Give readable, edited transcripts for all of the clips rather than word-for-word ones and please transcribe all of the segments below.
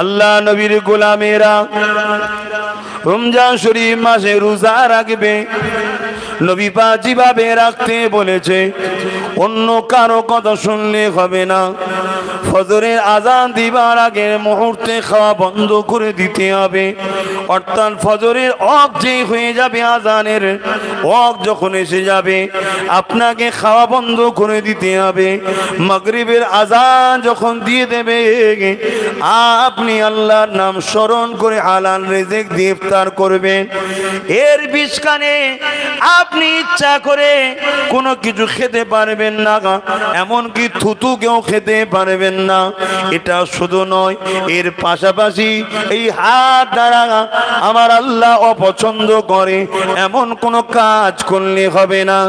আল্লাহ নবীর গোলামেরা রমজান শরীফ মাসে রোজা রাখবে। নবী পাক যেভাবে রাখতে বলেছে অন্য কারো কথা শুনলে হবে না। ফজরের আজান দিবার আগে মুহূর্তে খাওয়া বন্ধ করে দিতে হবে। অর্থাৎ ফজরের ওয়াক্ত যে হয়ে যাবে, আজানের ওয়াক্ত যখন এসে যাবে আপনাকে খাওয়া বন্ধ করে দিতে হবে। মাগরিবের আজান যখন দিয়ে দেবে আপনি আল্লাহর নাম স্মরণ করে হালাল রিজিক দিয়ে ইফতার করবেন। এর বিছখানে আপনি ইচ্ছা করে কোনো কিছু খেতে পারবেন না, এমনকি থুতু কেউ খেতে পারবেন না। এটা শুধু নয়, এর পাশাপাশি এই হাত দ্বারা আমার আল্লাহ অপছন্দ করে এমন কোনো কাজ করলে হবে না,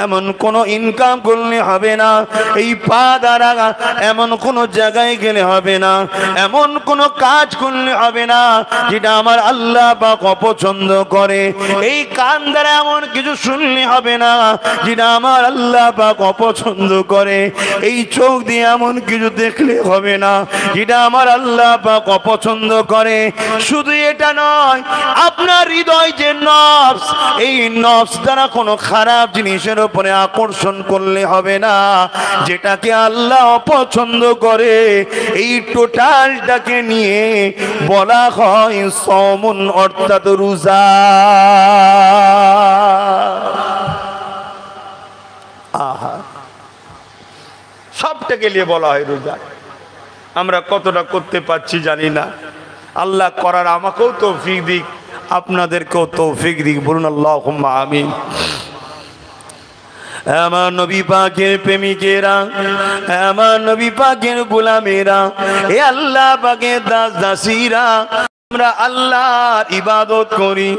এমন কোনো ইনকাম করলে হবে না। এই পা দ্বারা এমন কোনো জায়গায় গেলে হবে না, এমন কোনো কাজ করলে হবে না যেটা আমার আল্লাহ পাক অপছন্দ করে। এই কান দ্বারা এমন কিছু শুনলে হবে না যেটা আমার আল্লাহ পাক অপছন্দ করে। এই চোখ দিয়ে এমন কিছু দেখলে হবে না যেটা আমার আল্লাহ পাক অপছন্দ করে। শুধু এটা নয়, আপনার হৃদয় যে নফস, এই নফস দ্বারা কোনো খারাপ জিনিসের উপরে আকর্ষণ করলে হবে না যেটাকে আল্লাহ অপছন্দ করে। এই টোটালটাকে নিয়ে বলা হয় সওমুন, অর্থাৎ রোজা। আহা, সবটাকে নিয়ে বলা হয় রোজা। আমরা কতটা করতে পারছি জানি না। আল্লাহ করার আমাকেও তৌফিক দিক, আপনাদেরকেও তৌফিক দিক, বলুন আল্লাহুম্মা আমিন। আমার নবী পাকের প্রেমিকেরা, আমার নবী পাকের গোলামেরা, এ আল্লাহ পাকের দাস দাসীরা, আমরা আল্লাহর ইবাদত করি,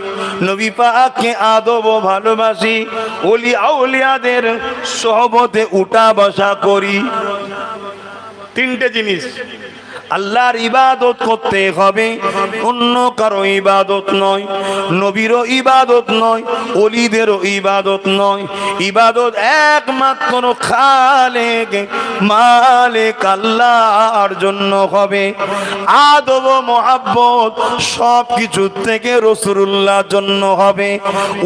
নবী পাককে আদব ও ভালোবাসি, ওলি আউলিয়াদের সোহবতে উঠা বসা করি। তিনটে জিনিস, আল্লাহর ইবাদত করতে হবে, অন্য কারো ইবাদত নয়, নবীরও ইবাদত নয়, ওলিদেরও ইবাদত নয়। ইবাদত একমাত্র খালেক মালিক আল্লাহর জন্য হবে। আদব ও মুহাব্বত সব কিছু থেকে রাসূলুল্লাহর জন্য হবে।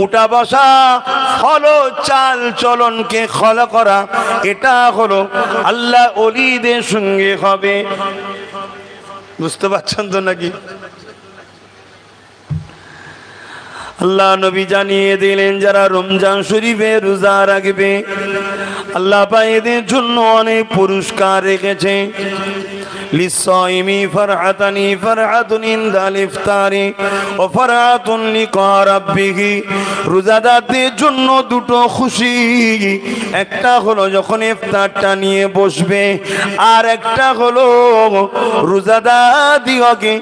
উঠা বসা হলো চাল চলনকে খলা করা, এটা হলো আল্লাহ ওলিদের সঙ্গে হবে। বুঝতে পারছেন তো নাকি? আল্লাহ নবী জানিয়ে দিলেন যারা রমজান শরীফে রোজা রাখবে আল্লাহ পাক এদের জন্য অনেক পুরস্কার রেখেছে। লিসাইমি ফারহাতানি ফারহাতুন ইনদাল ইফতারি ও ফারহাতুন লিকা রাব্বিহি। রোজাদারদের জন্য দুটো খুশি, একটা হলো যখন ইফতারটা নিয়ে বসবে, আর একটা হলো রোজাদার দিগকে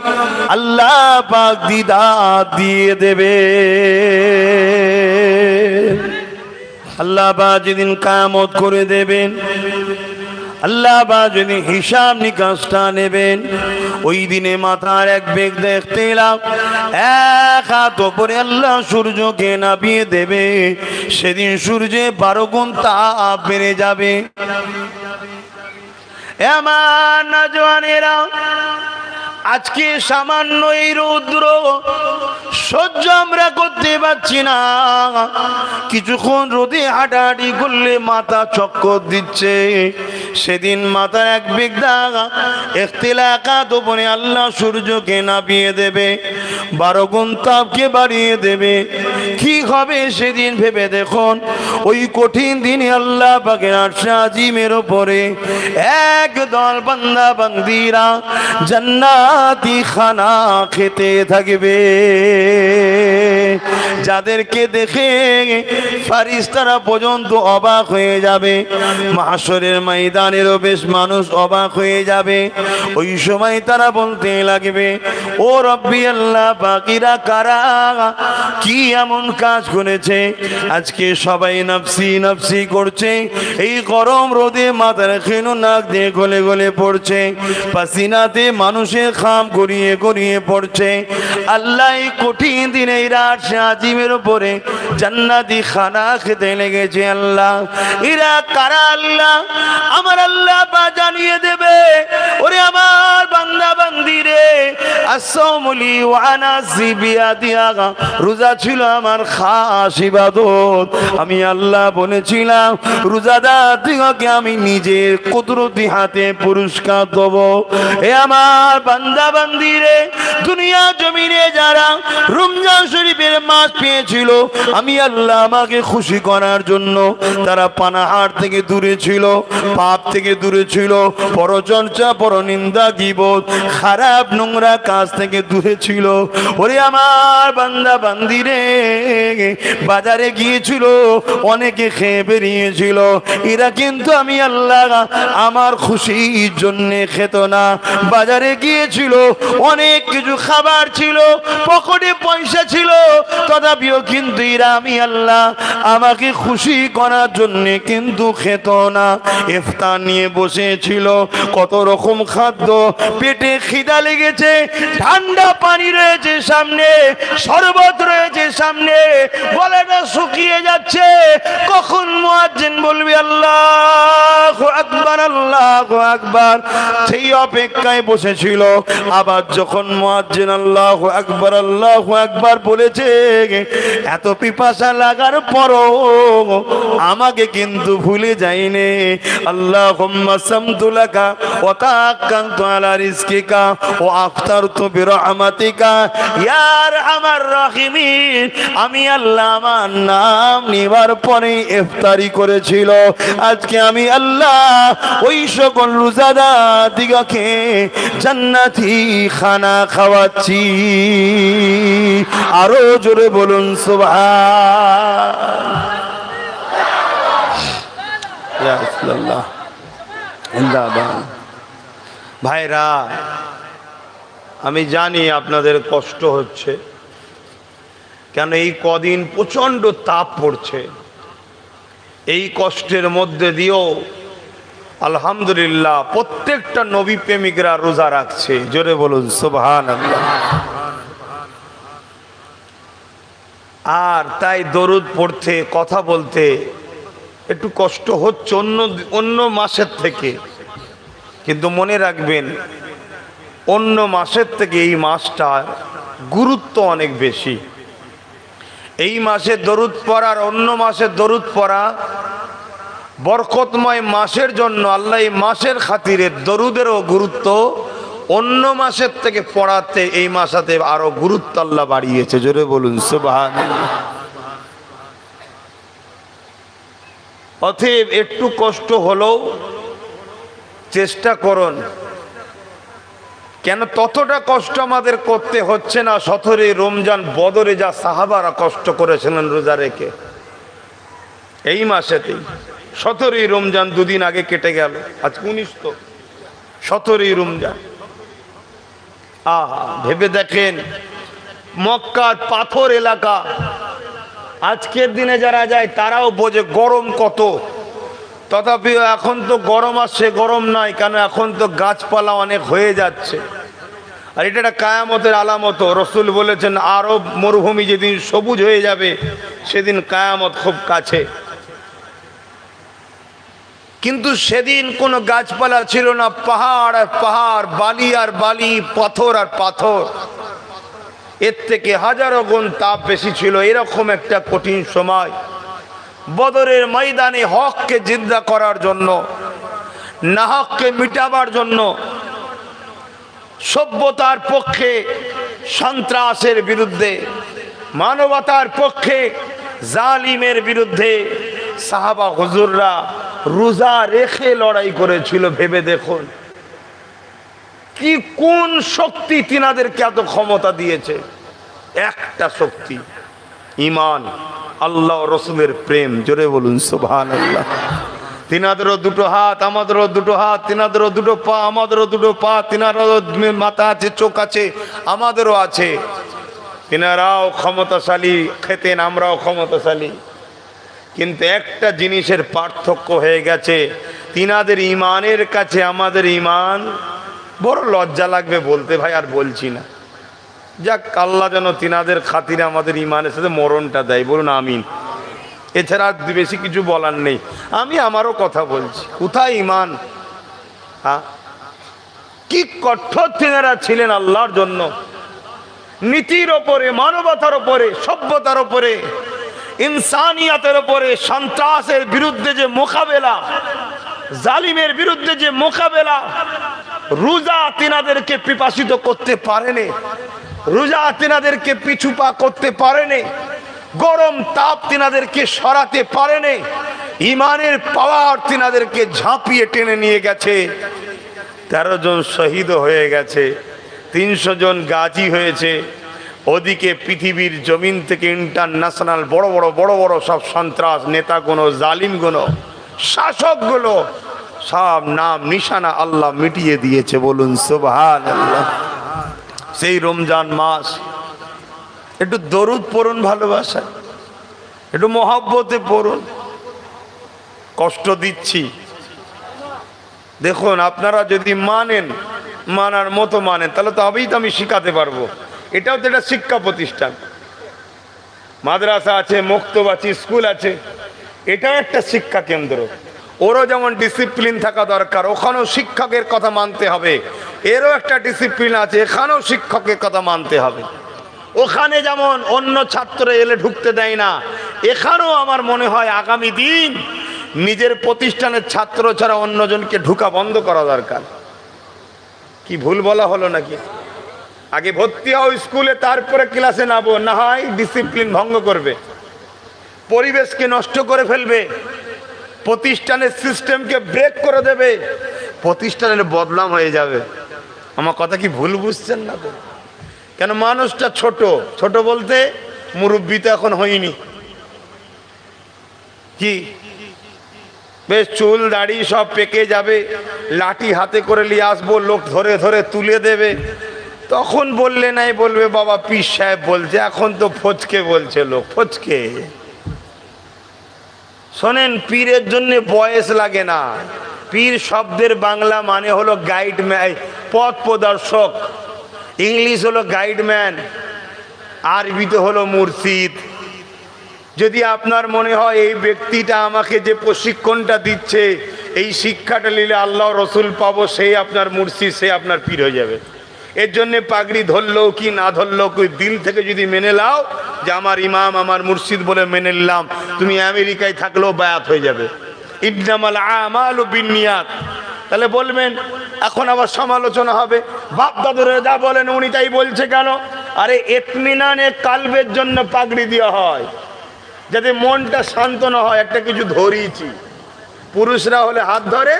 আল্লাহ পাক দিদার দিয়ে দেবে। আল্লাহ পাক যেদিন কিয়ামত করে দেবেন, আল্লাহ পাক যেদিন হিসাব নিকাশটা নেবেন, ওই দিনে মাথার এক বেগ দেখতে এলাম, এক হাত ওপরে আল্লাহ সূর্যকে নামিয়ে দেবে। সেদিন সূর্যে 12 গুণ তাপ বেড়ে যাবে। আমার নওজওয়ানেরা, আজকে সামান্য এই রৌদ্র সহ্য আমরা করতে পারছি না। কিছুক্ষণ রোদে হাঁটাহাঁটি করলে মাথা চক্কর দিচ্ছে। সেদিন মাথার এক বিঘা ইখতিলাকাত উপরে আল্লাহ সূর্যকে নামিয়ে দেবে, 12 গুণ তাপকে বাড়িয়ে দেবে। কি হবে সেদিন ভেবে দেখুন। ওই কঠিন দিনে আল্লাহ পাকের আরশে আজিমের উপরে একদল বান্দা বান্দিরা জান্নাতি খানা খেতে থাকবে, যাদেরকে দেখে ফারিস্তারা পর্যন্ত অবাক হয়ে যাবে। মাহশরের ময়দানেরও বেশ মানুষ অবাক হয়ে যাবে। ওই সময় তারা বলতে লাগবে, ও রব্বি আল্লাহ পাকিরা কারা, কি এমন কাজ করেছে আজকে সবাই নফসি নফসি করছে। এই গরম রোদে মাথার খেনো নাক দিয়ে গলে গলে পড়ছে, পাসিনাতে মানুষের খাম গড়িয়ে গড়িয়ে পড়ছে। আল্লাহ এই কঠিন দিনে রাত আজিমের উপরে জান্নাতি খানা খেতে লেগেছে। আল্লাহ এরা কারা আল্লাহ? আমার আল্লাহ বা জানিয়ে দেবে, ওরে আমার বান্দা বান্দি রে, আসসামুলি ওয়ানা জিবিয়াদিয়া, রোজা ছিল আমার খাস ইবাদত। আমি আল্লাহ বলেছিলাম রোজাদারদিগকে আমি নিজের কুদরতি হাতে পুরস্কার দেব। এ আমার বান্দা বান্দিরে, দুনিয়া জমিনে যারা রমজান শরীফের মাস পেয়েছিল, আমি আল্লাহ আমাকে খুশি করার জন্য তারা পানাহার থেকে দূরে ছিল, পাপ থেকে দূরে ছিল, পরচর্চা পরনিন্দা গীবত খারাপ নোংরা কাজ থেকে দূরে ছিল। ওরে আমার বান্দা বান্দিরে, বাজারে গিয়েছিল, অনেকে খেয়ে বেরিয়েছিল, এরা কিন্তু আমি আল্লাহ আমার খুশির জন্য খেত না। বাজারে গিয়েছিল, অনেক কিছু খাবার ছিল, পকেটে পয়সা ছিল, তথাপিও কিন্তু এরা আমি আল্লাহ আমাকে খুশি করার জন্য কিন্তু খেত না। ইফতার নিয়ে বসেছিল, কত রকম খাদ্য, পেটে খিদা লেগেছে, ঠান্ডা পানি রয়েছে সামনে, শরবত রয়েছে সামনে, গলাটা শুকিয়ে যাচ্ছে, কখন মুয়াজ্জিন বলবি আল্লাহু আকবার আল্লাহু আকবার, সেই অপেক্ষায় বসেছিল। আবার যখন মুয়াজ্জিন আল্লাহু আকবার বলেছে, এত পিপাসা লাগার পরও আমাকে কিন্তু ভুলে যায়নি। আল্লাহুম্মা সামতু লাকা ওয়া তাআক্কানতু আলা রিজকিকা ওয়া আফতারতু বিরহমাতিকা ইয়া আরহামার রাহিমিন। আমি আল্লাহ আমার নাম নেবার পরে ইফতারি করেছিল। আজকে আমি আল্লাহ ওই সকল রোজাদার দিগকে জান্নাতি খানা খাওয়াচ্ছি। আরো জোরে বলুন সুবহানাল্লাহ। ভাইরা, আমি জানি আপনাদের কষ্ট হচ্ছে, কেন এই কদিন প্রচন্ড তাপ পড়ছে। এই কষ্টের মধ্যে দিয়েও আলহামদুলিল্লাহ প্রত্যেকটা নবী প্রেমিকরা রোজা রাখছে। জোরে বলুন সুবহানাল্লাহ। আর তাই দরুদ পড়তে, কথা বলতে একটু কষ্ট হচ্ছে অন্য মাসের থেকে, কিন্তু মনে রাখবেন অন্য মাসের থেকে এই মাসটার গুরুত্ব অনেক বেশি। এই মাসে দরুদ পড়ার, অন্য মাসে দরুদ পড়া বরকতময় মাসের জন্য আল্লাহ এই মাসের খাতিরে দরুদেরও গুরুত্ব অন্য মাসের থেকে পড়াতে এই মাসাতে আরো গুরুত্ব আল্লাহ বাড়িয়েছে। জোরে বলুন সুবহানাল্লাহ। অতএব একটু কষ্ট হলেও চেষ্টা করুন, কেন ততটা কষ্ট আমাদের করতে হচ্ছে না 17 রমজান বদরে যা সাহাবারা কষ্ট করেছিলেন রোজা রেখে। এই মাসেতেই 17 রমজান দুদিন আগে কেটে গেল, আজ 19 তো 17 রমজান। আহা, ভেবে দেখেন মক্কার পাথর এলাকা, আজকের দিনে যারা যায় তারাও বোঝে গরম কত, তথাপিও এখন তো গরম আসছে, গরম নাই, কেন এখন তো গাছপালা অনেক হয়ে যাচ্ছে। আর এটা একটা কায়ামতের আলামত। রসুল বলেছেন আরব মরুভূমি যেদিন সবুজ হয়ে যাবে সেদিন কায়ামত খুব কাছে। কিন্তু সেদিন কোনো গাছপালা ছিল না, পাহাড় আর পাহাড়, বালি আর বালি, পাথর আর পাথর। এর থেকে হাজারো গুণ তাপ বেশি ছিল। এরকম একটা কঠিন সময় বদরের ময়দানে হককে জিন্দা করার জন্য, নাহককে মিটাবার জন্য, সভ্যতার পক্ষে সন্ত্রাসের বিরুদ্ধে, মানবতার পক্ষে জালিমের বিরুদ্ধে সাহাবা হুজুররা রোজা রেখে লড়াই করেছিল। ভেবে দেখুন কি কোন শক্তি তিনাদেরকে এত ক্ষমতা দিয়েছে। একটা শক্তি, ঈমান, আল্লাহ রসুলের প্রেম। জোরে বলুন সুবহানাল্লাহ। তিনাদেরও দুটো হাত, আমাদেরও দুটো হাত, তিনাদেরও দুটো পা, আমাদেরও দুটো পা, তিনাদেরও মাথা আছে, চোখ আছে, আমাদেরও আছে। তিনারাও ক্ষমতাশালী খেতেন, আমরাও ক্ষমতাশালী। কিন্তু একটা জিনিসের পার্থক্য হয়ে গেছে, তিনাদের ইমানের কাছে আমাদের ইমান, বড় লজ্জা লাগবে বলতে ভাই, আর বলছি না। যাক, আল্লাহ যেন তিনাদের খাতিরে আমাদের ইমানের সাথে মরণটা দেয়, বলুন আমিন। এছাড়া আর বেশি কিছু বলার নেই। আমি আমারও কথা বলছি, কোথায় ইমান? হ্যাঁ, কি কঠোর তিনারা ছিলেন আল্লাহর জন্য, নীতির ওপরে, মানবতার ওপরে, সভ্যতার ওপরে, ইনসানিয়াতের ওপরে। সন্ত্রাসের বিরুদ্ধে যে মোকাবেলা, জালিমের বিরুদ্ধে যে মোকাবেলা, রোজা তিনাদেরকে পিপাসিত করতে পারেনি, রোজা তিনাদেরকে পিছুপা করতে পারেনি, গরম তাপ তিনাদেরকে সরাতে পারেনি, ইমানের পাওয়ার তিনাদেরকে ঝাঁপিয়ে টেনে নিয়ে গেছে। 13 জন শহীদ হয়ে গেছে, 300 জন গাজী হয়েছে। ওদিকে পৃথিবীর জমিন থেকে ইন্টারন্যাশনাল বড় বড় সব সন্ত্রাস নেতাগুলো, জালিমগুলো, শাসকগুলো সব নাম নিশানা আল্লাহ মিটিয়ে দিয়েছে। বলুন সুবহানাল্লাহ। সেই রমজান মাস একটু দরুদ পড়ুন, ভালোবাসা, একটু মহব্বতে পড়ুন। কষ্ট দিচ্ছি, দেখুন আপনারা যদি মানেন, মানার মতো মানেন, তাহলে তবেই তো আমি শিখাতে পারবো। এটাও তো একটা শিক্ষা প্রতিষ্ঠান, মাদ্রাসা আছে, মক্তব আছে, স্কুল আছে, এটাও একটা শিক্ষা কেন্দ্র। ওরও যেমন ডিসিপ্লিন থাকা দরকার, ওখানেও শিক্ষকের কথা মানতে হবে। এরও একটা ডিসিপ্লিন আছে, এখানেও শিক্ষকের কথা মানতে হবে। ওখানে যেমন অন্য ছাত্র এলে ঢুকতে দেয় না, এখানেও আমার মনে হয় আগামী দিন নিজের প্রতিষ্ঠানের ছাত্র ছাড়া অন্যজনকে ঢুকা বন্ধ করা দরকার। কি ভুল বলা হলো নাকি? আগে ভর্তি হও স্কুলে, তারপরে ক্লাসে নামো, না হয় ডিসিপ্লিন ভঙ্গ করবে, পরিবেশকে নষ্ট করে ফেলবে, প্রতিষ্ঠানের সিস্টেমকে ব্রেক করে দেবে, প্রতিষ্ঠানের বদনাম হয়ে যাবে। আমার কথা কি ভুল বুঝছেন না তো? কেন মানুষটা ছোট, ছোট বলতে মুরব্বী তো এখন হয়নি, কি বেশ চুল দাড়ি সব পেকে যাবে, লাঠি হাতে করে নিয়ে আসবো, লোক ধরে ধরে তুলে দেবে। তখন বললে নাই, বলবে বাবা পীর সাহেব বলছে। এখন তো ফচকে বলছে লোক, ফচকে। শোনেন, পীরের জন্য বয়স লাগে না। পীর শব্দের বাংলা মানে হলো গাইডম্যান, পথ প্রদর্শক। ইংলিশ হলো গাইডম্যান, আরবিতে হলো মুর্শিদ। যদি আপনার মনে হয় এই ব্যক্তিটা আমাকে যে প্রশিক্ষণটা দিচ্ছে, এই শিক্ষাটা নিলে আল্লাহ রসুল পাবো, সেই আপনার মুর্শিদ, সে আপনার পীর হয়ে যাবে। এর জন্যে পাগড়ি ধরলেও কি না ধরলেও কি দিল থেকে যদি মেনে নাও যে আমার ইমাম, আমার মুর্শিদ বলে মেনে নিলাম, তুমি আমেরিকায় থাকলেও বায়াত হয়ে যাবে। ইন্নামাল আমালু বিন্নিয়াত। তাহলে বলবেন এখন আবার সমালোচনা হবে, বাপ দাদুরা যা বলেন উনি তাই বলছে কেন? আরে ইতমিনানে কালবের জন্য পাগড়ি দেওয়া হয়, যাতে মনটা শান্তনা হয়। একটা কিছু ধরিয়েছি, পুরুষরা হলে হাত ধরে,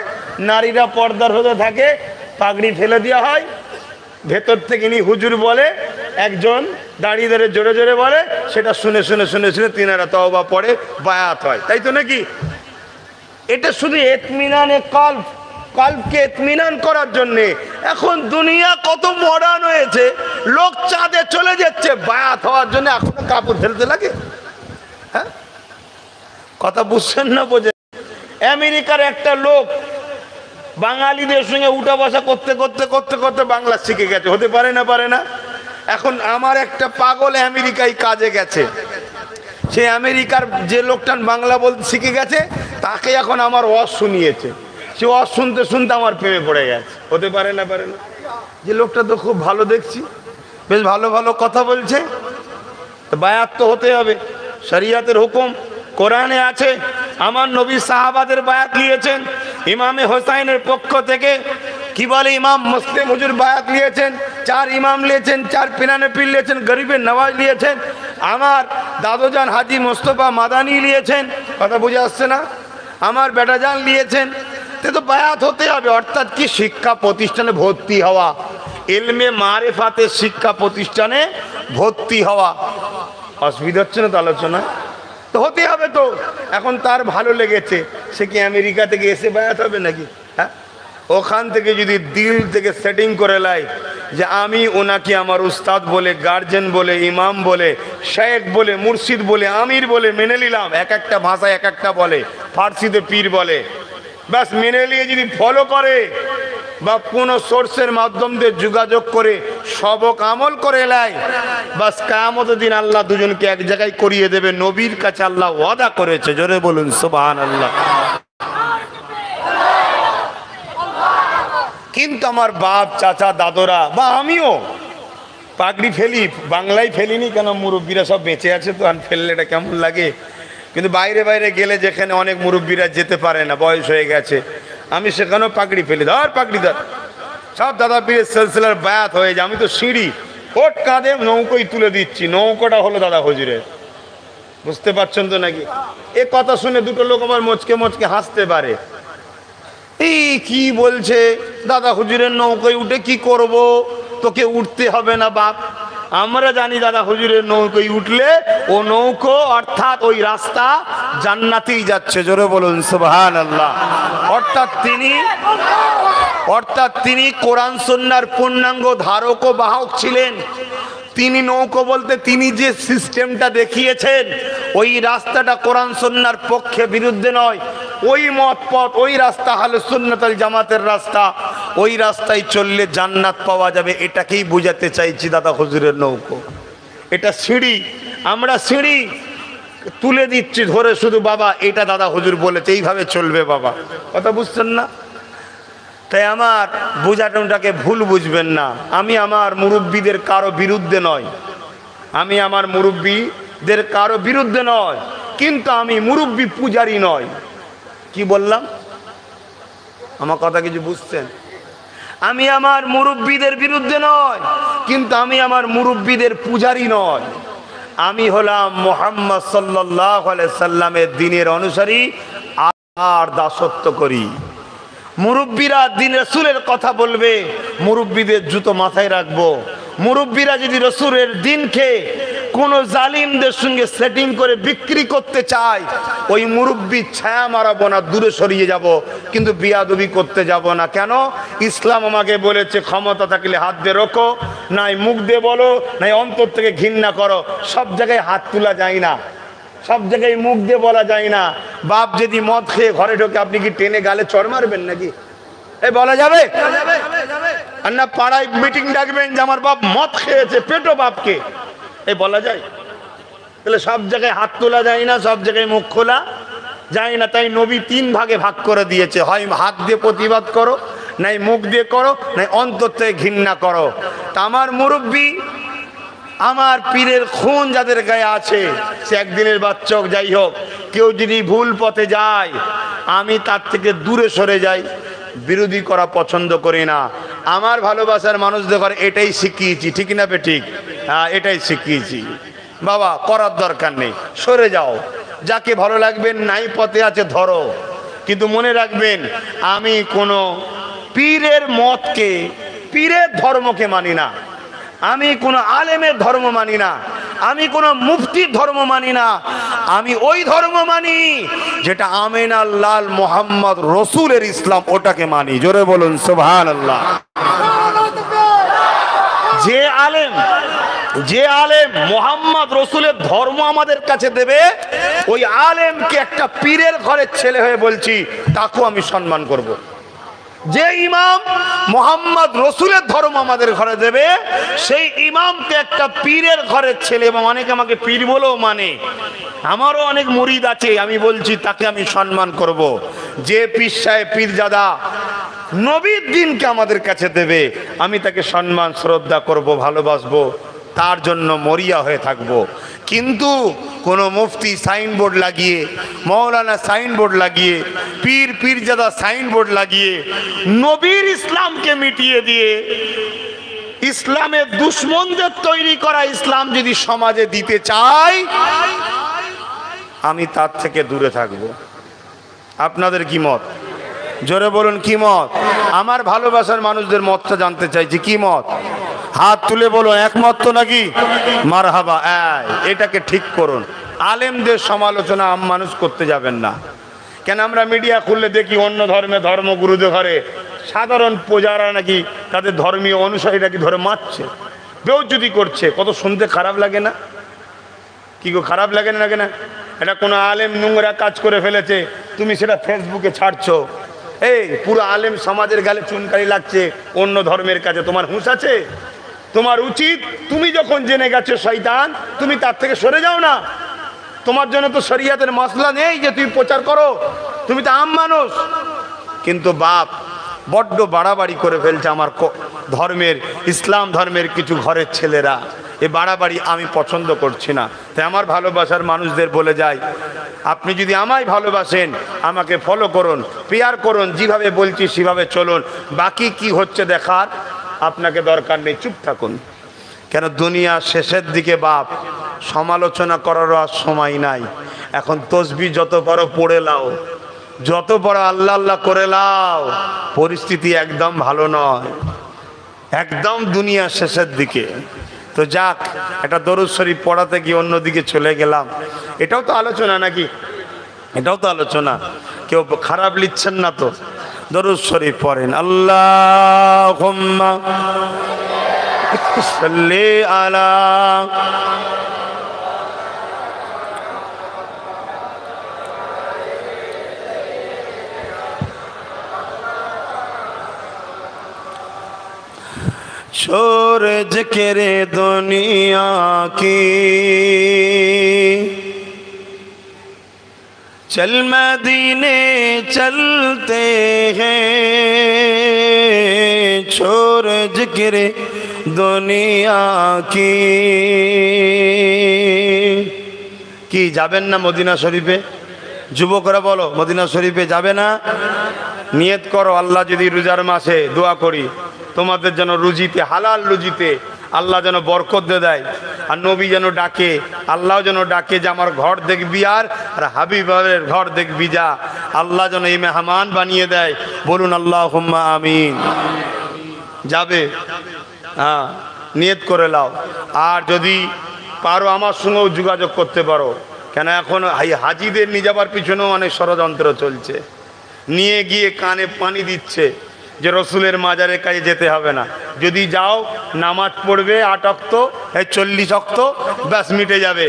নারীরা পর্দার হতে থাকে, পাগড়ি ফেলে দেওয়া হয়। ভেতর থেকে নি হুজুর বলে, একজন দাঁড়িয়ে ধরে জোরে জোরে বলে, সেটা শুনে শুনে শুনে শুনে তিনারা তওবা পড়ে, বায়াত হয়, তাই তো নাকি? এটা শুধু ইতমিনানে কালব, কালবকে ইতমিনান করার জন্যে। এখন দুনিয়া কত মডার্ন হয়েছে, লোক চাঁদে চলে যাচ্ছে বায়াত হওয়ার জন্য, এখনো কাপড় ফেলতে লাগে। হ্যাঁ, কথা বুঝছেন না? বোঝেন? আমেরিকার একটা লোক বাঙালিদের সঙ্গে উঠা বসা করতে করতে করতে করতে বাংলা শিখে গেছে। হতে পারে না? পারে না? এখন আমার একটা পাগল আমেরিকায় কাজে গেছে, সে আমেরিকার যে লোকটা বাংলা বলতে শিখে গেছে, তাকে এখন আমার ওয়াজ শুনিয়েছে। সে ওয়াজ শুনতে শুনতে আমার প্রেমে পড়ে গেছে। হতে পারে না? পারে না? যে লোকটা তো খুব ভালো দেখছি, বেশ ভালো ভালো কথা বলছে, তো বায়াত তো হতে হবে, শরিয়াতের হুকুম কোরআনে আছে। আমার নবী সাহাবাদের বায়াত নিয়েছেন। ইমামে হোসাইনের পক্ষ থেকে কি বলে, ইমাম মুসলিম হুজুর বায়াত নিয়েছেন, 4 ইমাম নিয়েছেন, 4 পিনানে পীর নিয়েছেন, গরিবের নওয়াজ নিয়েছেন, আমার দাদুজান হাজি মোস্তফা মাদানি নিয়েছেন। কথা বুঝে আসছে না? আমার বেটাজান নিয়েছেন। তো বায়াত হতে হবে, অর্থাৎ কি শিক্ষা প্রতিষ্ঠানে ভর্তি হওয়া, ইলমে মারেফাতের শিক্ষা প্রতিষ্ঠানে ভর্তি হওয়া। অসুবিধা হচ্ছে না তো আলোচনা? তো হতে হবে তো। এখন তার ভালো লেগেছে, সে কি আমেরিকা থেকে এসে বায়াত হবে নাকি? হ্যাঁ, ওখান থেকে যদি দিল থেকে সেটিং করে লাই যে আমি ওনাকে আমার উস্তাদ বলে, গার্জেন বলে, ইমাম বলে, শেখ বলে, মুর্শিদ বলে, আমির বলে মেনে নিলাম, এক একটা ভাষায় এক একটা বলে, ফার্সিতে পীর বলে, ব্যাস মেনে নিয়ে যদি ফলো করে বা কোনো সোর্সের মাধ্যম দিয়ে যোগাযোগ করে সবক আমল করে এলাই, বাস কিয়ামতের দিন আল্লাহ দুজনকে এক জায়গায় করিয়ে দেবে। নবীর কাছে আল্লাহ ওয়াদা করেছে। জোরে বলুন সুবহানাল্লাহ। কিন্তু আমার বাপ চাচা দাদরা বা আমিও পাগড়ি ফেলি, বাংলায় ফেলিনি কেন, মুরব্বীরা সব বেঁচে আছে তো, আর ফেললে এটা কেমন লাগে। কিন্তু বাইরে বাইরে গেলে যেখানে অনেক মুরব্বীরা যেতে পারে না, বয়স হয়ে গেছে, আমি সেখানেও পাগড়ি ফেলি, ধর পাগড়ি ধর, সব দাদা পীরের সিলসিলার বায়াত হয়ে যায়। আমি তো সিঁড়ি ওট কাঁধে নৌকোই তুলে দিচ্ছি, নৌকোটা হলো দাদা হুজুরের। বুঝতে পারছেন তো নাকি? এ কথা শুনে দুটো লোক আমার মোচকে মোচকে হাসতে পারে, এই কি বলছে, দাদা হুজুরের নৌকোয় উঠে কি করব, তোকে উঠতে হবে না বাপ। আমরা জানি দাদা হুজুরের নৌকোয় উঠলে ও নৌকো অর্থাৎ ওই রাস্তা জান্নাতেই যাচ্ছে, জোরে বলুন সুবহানাল্লাহ। অর্থাৎ তিনি কোরআন সুন্নাহর পূর্ণাঙ্গ ধারক ও বাহক ছিলেন। তিনি নৌকো বলতে তিনি যে সিস্টেমটা দেখিয়েছেন, ওই রাস্তাটা কোরআন সুন্নাহর পক্ষে বিরুদ্ধে নয়, ওই মত পথ, ওই রাস্তা আহলে সুন্নাত ওয়াল জামাতের রাস্তা, ওই রাস্তায় চললে জান্নাত পাওয়া যাবে, এটাকেই বুঝাতে চাইছি দাদা হুজুরের নৌকো। এটা সিঁড়ি, আমরা সিঁড়ি তুলে দিচ্ছি ধরে শুধু, বাবা এটা দাদা হুজুর বলেছে, এইভাবে চলবে বাবা, কথা বুঝছেন না? তাই আমার বোঝাটাকে ভুল বুঝবেন না, আমি আমার মুরব্বীদের কারো বিরুদ্ধে নয়, আমি আমার মুরব্বীদের কারো বিরুদ্ধে নয়, কিন্তু আমি মুরব্বী পূজারি নয়। কি বললাম? আমার কথা কিছু বুঝছেন? আমি আমার মুরব্বীদের বিরুদ্ধে নয়, কিন্তু আমি আমার মুরব্বীদের পূজারি নয়। আমি হলাম মুহাম্মদ সাল্লাল্লাহু আলাইহি সাল্লামের দ্বীনের অনুসারী, আর দাসত্ব করি। মুরব্বীরা দিন রাসূলের কথা বলবে, মুরব্বীদের জুতো মাথায় রাখবো। মুরব্বীরা যদি রাসূলের দ্বীনকে কোনো জালিমদের সঙ্গে সেটিং করে বিক্রি করতে চায়, ওই মুরব্বী ছায়া মারাবো না, দূরে সরিয়ে যাব, কিন্তু বিয়াদবি করতে যাব না। কেন? ইসলাম আমাকে বলেছে ক্ষমতা থাকলে হাত দিয়ে রোখো, নাই মুখ দিয়ে বলো, নাই অন্তর থেকে ঘৃণা করো। সব জায়গায় হাত তোলা যায় না, সব জায়গায় মুখ দিয়ে বলা যায় না। বাপ যদি মদ খেয়ে ঘরে ঢোকে, আপনি কি টেনে গালে চড় মারবেন নাকি? এই বলা যাবে? আর না পাড়ায় মিটিং ডাকবেন যে আমার বাপ মদ খেয়েছে, পেটো বাপকে, এই বলা যায়? তাহলে সব জায়গায় হাত তোলা যায় না, সব জায়গায় মুখ খোলা যায় না। তাই নবী তিন ভাগে ভাগ করে দিয়েছে, হয় হাত দিয়ে প্রতিবাদ করো, নাই মুখ দিয়ে করো, নাই অন্তর থেকে ঘৃণা করো। তা আমার মুরব্বী, আমার পীরের খুন যাদের গায়ে আছে, সে একদিনের বাচ্চা হোক, যাই হোক, কেউ যদি ভুল পথে যায়, আমি তার থেকে দূরে সরে যাই, বিরোধী করা পছন্দ করি না। আমার ভালোবাসার মানুষদের ঘরে এটাই শিখিয়েছি, ঠিক না বে ঠিক? হ্যাঁ, এটাই শিখিয়েছি, বাবা করার দরকার নেই, সরে যাও, যাকে ভালো লাগবেন নাই পথে আছে ধরো, কিন্তু মনে রাখবেন আমি কোনো পীরের মতকে, পীরের ধর্মকে মানি না, আমি কোনো আলেমের ধর্ম মানি না, আমি কোনো মুফতির ধর্ম মানি না, আমি ওই ধর্ম মানি যেটা আমিনা লাল মোহাম্মদ রসুলের ইসলাম, ওটাকে মানি। জোরে বলুন সুবহানাল্লাহ। যে আলেম মোহাম্মদ রসুলের ধর্ম আমাদের কাছে দেবে, ওই আলেমকে একটা পীরের ঘরের ছেলে হয়ে বলছি, তাকেও আমি সম্মান করব। যে ইমাম মোহাম্মদ রসুলের ধর্ম আমাদের ঘরে দেবে, সেই ইমামকে একটা পীরের ঘরের ছেলে, এবং অনেকে আমাকে পীর বলেও মানে, আমারও অনেক মুরিদ আছে, আমি বলছি তাকে আমি সম্মান করব। যে পীর সাহেব পীরজাদা নবীর দিনকে আমাদের কাছে দেবে, আমি তাকে সম্মান শ্রদ্ধা করব, ভালোবাসবো, তার জন্য মরিয়া হয়ে থাকব। কিন্তু কোনো মুফতি সাইনবোর্ড লাগিয়ে, মৌলানা সাইনবোর্ড লাগিয়ে, পীর পীরজাদা সাইনবোর্ড লাগিয়ে নবীর ইসলামকে মিটিয়ে দিয়ে ইসলামের দুশ্মনদের তৈরি করা ইসলাম যদি সমাজে দিতে চাই, আমি তার থেকে দূরে থাকব। আপনাদের কি মত? জোরে বলুন কি মত? আমার ভালোবাসার মানুষদের মতটা জানতে চাইছি, কি মত? হাত তুলে বলো, একমত তো নাকি? মারহাবা। এটাকে ঠিক করুন। আলেমদের সমালোচনা মানুষ করতে যাবেন না। কেন আমরা মিডিয়া খুললে দেখি অন্য ধর্মে ধর্মগুরুদের ঘরে সাধারণ প্রজারা নাকি তাদের ধর্মীয় অনুসারীরা কি ধরে মারছে, বেউজ্জতি করছে। কত শুনতে খারাপ লাগে না? কি গো, খারাপ লাগে না? লাগে না? এটা কোনো আলেম নোংরা কাজ করে ফেলেছে, তুমি সেটা ফেসবুকে ছাড়ছো, এই পুরো আলেম সমাজের গালে চুনকারি লাগছে অন্য ধর্মের কাছে। তোমার হুঁশ আছে? তোমার উচিত, তুমি যখন জেনে গেছো শয়তান, তুমি তার থেকে সরে যাও না। তোমার জন্য তো শরিয়াতের মাসলা নেই যে তুমি প্রচার করো, তুমি তো আম মানুষ। কিন্তু বাপ বড্ড বাড়াবাড়ি করে ফেলছে আমার ধর্মের, ইসলাম ধর্মের কিছু ঘরের ছেলেরা। এ বাড়াবাড়ি আমি পছন্দ করছি না। তাই আমার ভালোবাসার মানুষদের বলে যাই, আপনি যদি আমায় ভালোবাসেন আমাকে ফলো করুন, পেয়ার করুন, যেভাবে বলছি সেভাবে চলুন। বাকি কি হচ্ছে দেখার আপনাকে দরকার নেই, চুপ থাকুন। কেন দুনিয়া শেষের দিকে বাপ, সমালোচনা করারও আর সময় নাই। এখন তসবিহ যত বড় পড়ে লাও, যত বড় আল্লাহ আল্লাহ করে লাও, পরিস্থিতি একদম ভালো নয়, একদম দুনিয়া শেষের দিকে। তো যাক, একটা দরুদ শরীফ পড়াতে গিয়ে অন্যদিকে চলে গেলাম। এটাও তো আলোচনা নাকি? এটাও তো আলোচনা, কেউ খারাপ লিখছেন না তো? দরুদ শরীফ পড়েন, আল্লাহুম্মা সাল্লি আলা सूरज करे दुनिया की, चल मदीने चलते हैं, सूरज करे दुनिया की যাবেন না মদিনা শরীফে? যুবকরা বলো, মদিনা শরীফে যাবে না? নিয়ত করো, আল্লাহ যদি রোজার মাসে দোয়া করি তোমাদের যেন রুজিতে, হালাল রুজিতে আল্লাহ যেন বরকত দিয়ে দেয়, আর নবী যেন ডাকে, আল্লাহ যেন ডাকে যে আমার ঘর দেখবি আর হাবিবের ঘর দেখবি যা, আল্লাহ যেন এই মেহমান বানিয়ে দেয়। বলুন আল্লাহুম্মা আমিন। যাবে? হ্যাঁ, নিয়ত করে লাও। আর যদি পারো আমার সঙ্গেও যোগাযোগ করতে পারো, কেন এখন হাজিদের নিয়ে যাবার পিছনেও অনেক ষড়যন্ত্র চলছে। নিয়ে গিয়ে কানে পানি দিচ্ছে যে রসুলের মাজারের কাছে যেতে হবে না, যদি যাও নামাজ পড়বে 8 ওয়াক্ত, 40 ওয়াক্ত, ব্যাস মিটে যাবে,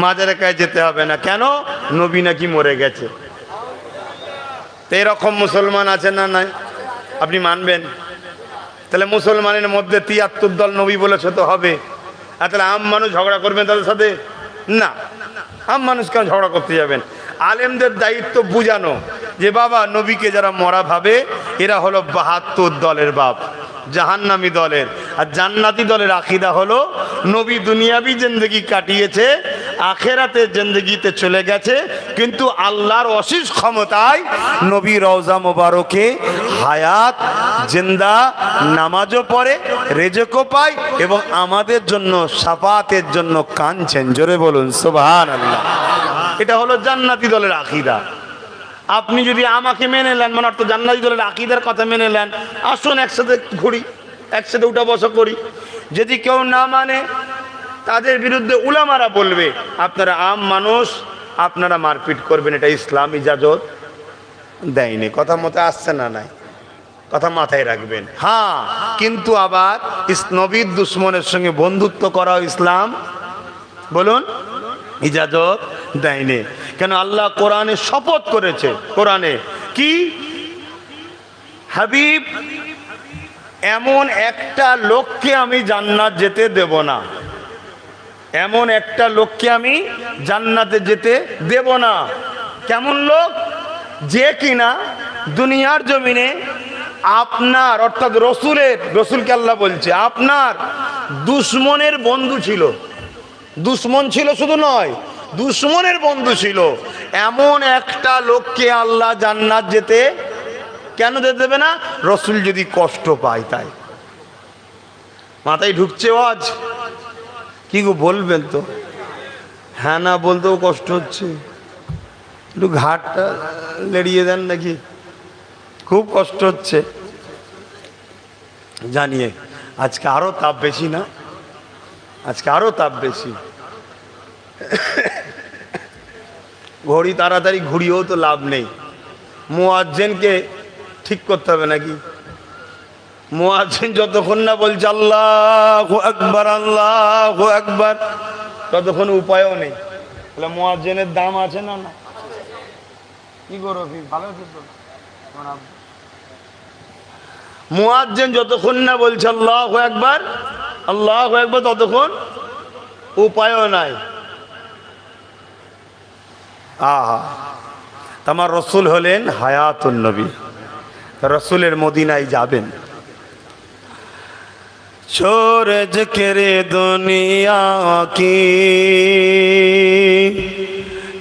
মাজারের কাছে যেতে হবে না। কেন? নবী নাকি মরে গেছে। তো এরকম মুসলমান আছে না নাই? আপনি মানবেন? তাহলে মুসলমানের মধ্যে 73 দল নবী বলেছে তো হবে। আর তাহলে আম মানুষ ঝগড়া করবেন তাদের সাথে? না, আম মানুষ কেন ঝগড়া করতে যাবেন? আলেমদের দায়িত্ব বুঝানো যে বাবা, নবীকে যারা মরা ভাবে এরা হলো 72 দলের বাপ, জাহান্নামী দলের। আর জান্নাতি দলের আকীদা হলো নবী দুনিয়াবি জিন্দেগি কাটিয়েছে, আখেরাতের জিন্দেগিতে চলে গেছে, কিন্তু আল্লাহর অশেষ ক্ষমতায় নবী রওজা মোবারকে হায়াত জিন্দা, নামাজও পড়ে, রেজেকও পায়, এবং আমাদের জন্য শাফাতের জন্য কাঁদছেন। জোরে বলুন সুবহানাল্লাহ। এটা হলো জান্নাতি দলের আকীদা। আপনি যদি আমাকে মেনে নেন, মানে অর্থ জান্নাতি দলের আকীদার কথা মেনে নেন, আসুন একসাথে ঘুরি, একসাথে উঠা বসা করি। যদি কেউ না মানে, তাদের বিরুদ্ধে উলামারা বলবে আপনারা আম মানুষ, আপনারা মারপিট করবেন, এটা ইসলাম ইজাজত দেয়নি। কথা মতো আসছে না? নাই, কথা মাথায় রাখবেন। হ্যাঁ, কিন্তু আবার নবীর দুশ্মনের সঙ্গে বন্ধুত্ব করাও ইসলাম বলুন ইজাজত দেয়নি। কেন? আল্লাহ কোরআনে শপথ করেছে, কোরআনে কি? হাবিব, এমন একটা লোককে আমি জান্নাত যেতে দেব না, এমন একটা লোককে আমি জান্নাতে যেতে দেব না। কেমন লোক? যে কিনা দুনিয়ার জমিনে আপনার, অর্থাৎ রসুলকে আল্লাহ বলছে আপনার দুশ্মনের বন্ধু ছিল, দুশ্মন ছিল শুধু নয়, দুশ্মনের বন্ধু ছিল। এমন একটা লোককে আল্লাহ জান্নাত যেতে কেন যেতে দেবে না? রসুল যদি কষ্ট পায় তাই। মাথায় ঢুকছে আজ? কি গো বলবেন তো? হ্যাঁ না বলতেও কষ্ট হচ্ছে, একটু ঘাটটা লেড়িয়ে দেন নাকি? খুব কষ্ট হচ্ছে জানিয়ে। আজকে আরো তাপ বেশি না? আজকে আরো তাপ বেশি। ঘড়ি তাড়াতাড়ি ঘুরিয়েও তো লাভ নেই, মুয়াজ্জিনকে ঠিক করতে হবে নাকি? মুয়াজ্জিন যতক্ষণ না বলছে আল্লাহু আকবার আল্লাহু আকবার, ততক্ষণ উপায়ও নেই। তাহলে মুয়াজ্জিনের দাম আছে না? না, কি করো? ভালো আছে তো? মুয়াজ্জিন যতক্ষণ না বলছে আল্লাহু আকবার আল্লাহু আকবার, ততক্ষণ উপায়ও নাই। আহা, তোমার রসুল হলেন হায়াতুন নবী, রসুলের মদিনায় যাবেন। छोड़ जिक्र दुनिया की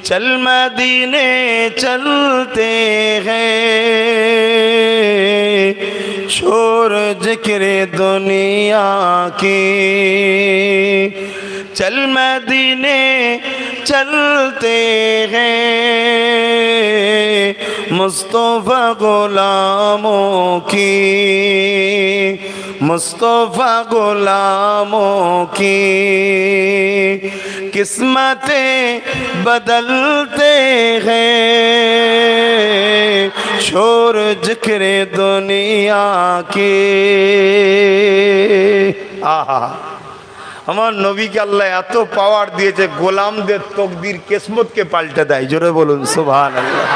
चल मदीने चलते हैं, छोड़ जिक्र दुनिया की चल मदीने चलते हैं, मुस्तफा गुलामों की मुस्तफा गुलामों की किस्मतें बदलते हैं, छोड़ जिक्र दुनिया की। आहा, আমার নবীকে আল্লাহ এত পাওয়ার দিয়েছে, গোলামদের তকদির কিসমতকে পাল্টে দেয়। জোরে বলুন সুবহানাল্লাহ।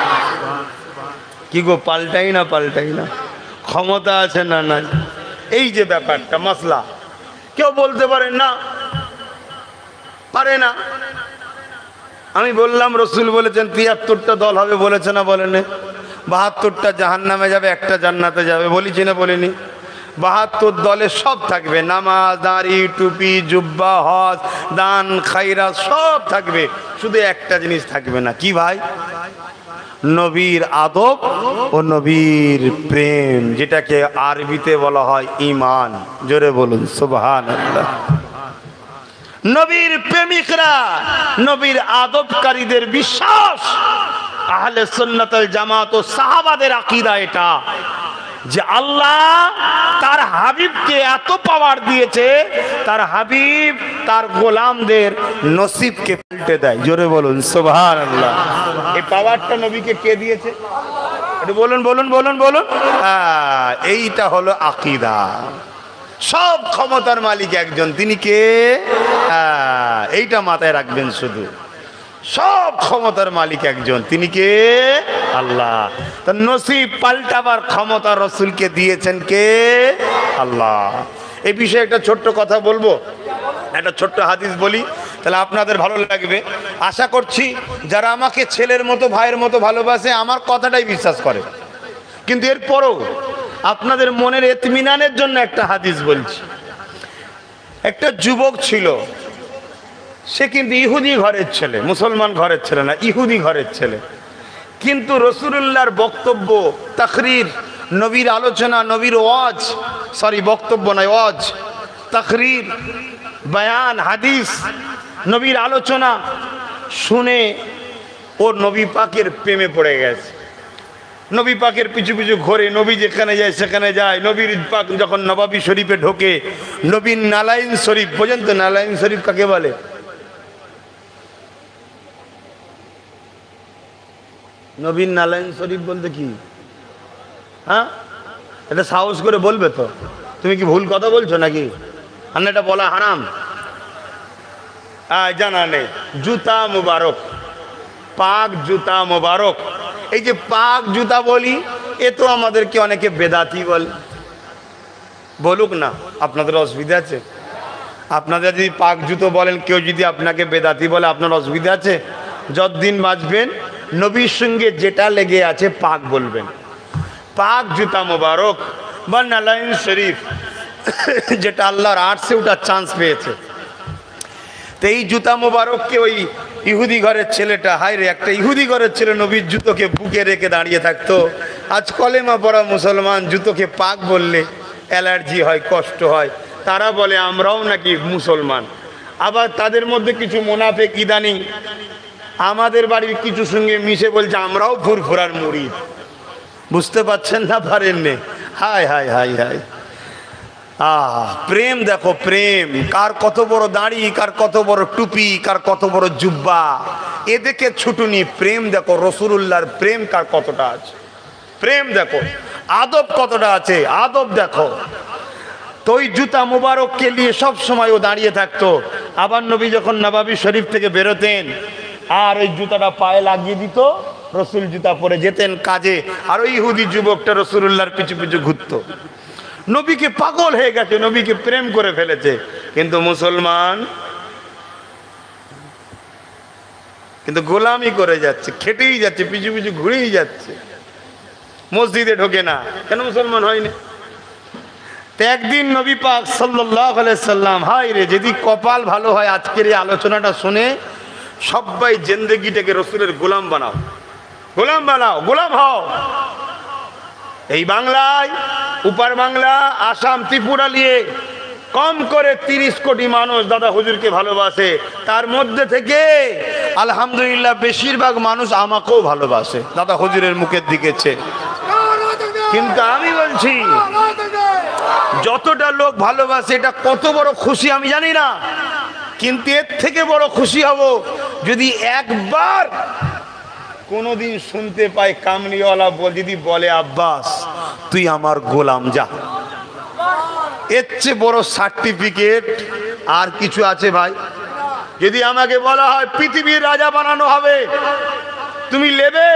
কি গো, পাল্টাই না ক্ষমতা আছে না নাই? এই যে ব্যাপারটা মাসলা, কেউ বলতে পারেন না, পারে না। আমি বললাম রসুল বলেছেন ৭৩টা দল হবে, বলেছে না বলেন? ৭২টা জাহান্নামে যাবে, একটা জান্নাতে যাবে, বলেছি না বলিনি? ৭২ দলে সব থাকবে, নামাজ, দাড়ি, টুপি, জুব্বা, হজ, দান, খায়রাত সব থাকবে, শুধু একটা জিনিস থাকবে না। কি ভাই? নবীর আদব ও নবীর প্রেম, যেটাকে আরবিতে বলা হয় ঈমান। জোরে বলুন সুবহানাল্লাহ। নবীর প্রেমিকরা, নবীর আদবকারীদের বিশ্বাস, আহলে সুন্নাত ওয়াল জামাত ও সাহাবাদের আকীদা এটা, যে আল্লাহ তার হাবিবকে এত পাওয়ার দিয়েছে, তার হাবিব তার গোলামদের নসিবকে পাল্টে দেয়। জোরে বলুন সুবহানাল্লাহ। এই পাওয়ারটা নবীকে কে দিয়েছে? একটু বলুন বলুন বলুন বলুন। এইটা হলো আকীদা। সব ক্ষমতার মালিক একজন, তিনি কে? এইটা মাথায় রাখবেন শুধু। সব ক্ষমতার মালিক একজন, তিনি কে? আল্লাহ। তার নসিব পাল্টাবার ক্ষমতা রসুলকে দিয়েছেন কে? আল্লাহ। এই বিষয়ে একটা ছোট্ট কথা বলবো, একটা ছোট্ট হাদিস বলি, তাহলে আপনাদের ভালো লাগবে। আশা করছি যারা আমাকে ছেলের মতো, ভাইয়ের মতো ভালোবাসে, আমার কথাটাই বিশ্বাস করে, কিন্তু এরপরও আপনাদের মনের ইতমিনানের জন্য একটা হাদিস বলছি। একটা যুবক ছিল, সে কিন্তু ইহুদি ঘরের ছেলে, মুসলমান ঘরের ছেলে না, ইহুদি ঘরের ছেলে। কিন্তু রাসূলুল্লাহর বক্তব্য, তাকরীর, নবীর আলোচনা, নবীর ওয়াজ, বক্তব্য নয়, ওয়াজ, তাকরীর, বয়ান, হাদিস, নবীর আলোচনা শুনে ও নবী পাকের প্রেমে পড়ে গেছে। নবী পাকের পিছু পিছু ঘোরে, নবী যেখানে যায় সেখানে যায়। নবীর পাক যখন নবাবী শরীফে ঢোকে, নবীর নালাইন শরীফ, বোঝেন তো নালাইন শরীফ কাকে বলে? নবীর নালাইন শরীফ বলতে কি? হ্যাঁ, এটা সাহস করে বলবে তো? তুমি কি ভুল কথা বলছো নাকি? আর এটা বলা হারাম? জানা নেই। জুতা মুবারক, পাক জুতা মুবারক। এই যে পাক জুতা বলি, এ তো আমাদেরকে অনেকে বেদাতি বলে। বলুক না, আপনাদের অসুবিধা আছে? আপনাদের যদি পাক জুতো বলেন, কেউ যদি আপনাকে বেদাতি বলে, আপনার অসুবিধা আছে? যতদিন বাঁচবেন নবীর সঙ্গে যেটা লেগে আছে পাক বলবেন। পাক জুতা মোবারক বা নালাইন শরীফ, যেটা আল্লাহর আরশে ওঠার চান্স পেয়েছে। তো এই জুতা মোবারককে ওই ইহুদি ঘরের ছেলেটা, হায় রে, একটা ইহুদি ঘরের ছেলে নবীর জুতোকে বুকে রেখে দাঁড়িয়ে থাকতো। আজ কলেমা পড়া মুসলমান জুতোকে পাক বললে অ্যালার্জি হয়, কষ্ট হয়। তারা বলে আমরাও নাকি মুসলমান। আবার তাদের মধ্যে কিছু মুনাফিক ইদানিং আমাদের বাড়ির কিছু সঙ্গে মিশে বলছে আমরাও ফুরফুরার মুরিদ। বুঝতে পারছেন না? পারেননি? হায় হায় হায় হায়। প্রেম দেখো, প্রেম কার কত বড় দাড়ি, কার কত বড় টুপি, কার কত বড় জুব্বা, এ দেখে ছুটুনি। প্রেম দেখো, রাসূলুল্লাহর প্রেম কার কতটা আছে, প্রেম দেখো, আদব কতটা আছে, আদব দেখো। তো ওই জুতা মুবারককে নিয়ে সব সময় ও দাঁড়িয়ে থাকতো। আবার নবী যখন নবাবী শরীফ থেকে বেরোতেন, আর ওই জুতাটা পায়ে লাগিয়ে দিত, রসুল জুতা পরে যেতেন কাজে, আর ওই ইহুদি যুবকটা রাসূলুল্লাহর পিছু পিছু ঘুরতো। নবীকে পাগল হয়ে গেছে, নবীকে প্রেম করে ফেলেছে। কিন্তু মুসলমান কিন্তু গোলামি করে যাচ্ছে, খেটেই যাচ্ছে, পিছু পিছু ঘুরেই যাচ্ছে। মসজিদে ঢোকে না, কেন মুসলমান হয়নি? তো একদিন নবী পাক সাল্লাল্লাহু আলাইহি সাল্লাম, হায় রে, যদি কপাল ভালো হয় আজকের এই আলোচনাটা শুনে সবাই জিন্দেগিটাকে রসুলের গোলাম বানাও, গোলাম বানাও, গোলাম হও। এই বাংলায়, উপার বাংলা, আসাম, ত্রিপুরা নিয়ে কম করে 30 কোটি মানুষ দাদা হুজুরকে ভালোবাসে। তার মধ্যে থেকে আলহামদুলিল্লাহ বেশিরভাগ মানুষ আমাকেও ভালোবাসে দাদা হুজুরের মুখের দিকে চেয়ে। কিন্তু আমি বলছি, যতটা লোক ভালোবাসে এটা কত বড় খুশি আমি জানি না, কিন্তু এর থেকে বড় খুশি হব যদি একবার কোনোদিন শুনতে পাই কামলিওয়ালা যদি বলে, আব্বাস তুই আমার গোলাম, যা। এর চেয়ে বড় সার্টিফিকেট আর কিছু আছে ভাই? যদি আমাকে বলা হয় পৃথিবীর রাজা বানানো হবে, তুমি নেবে?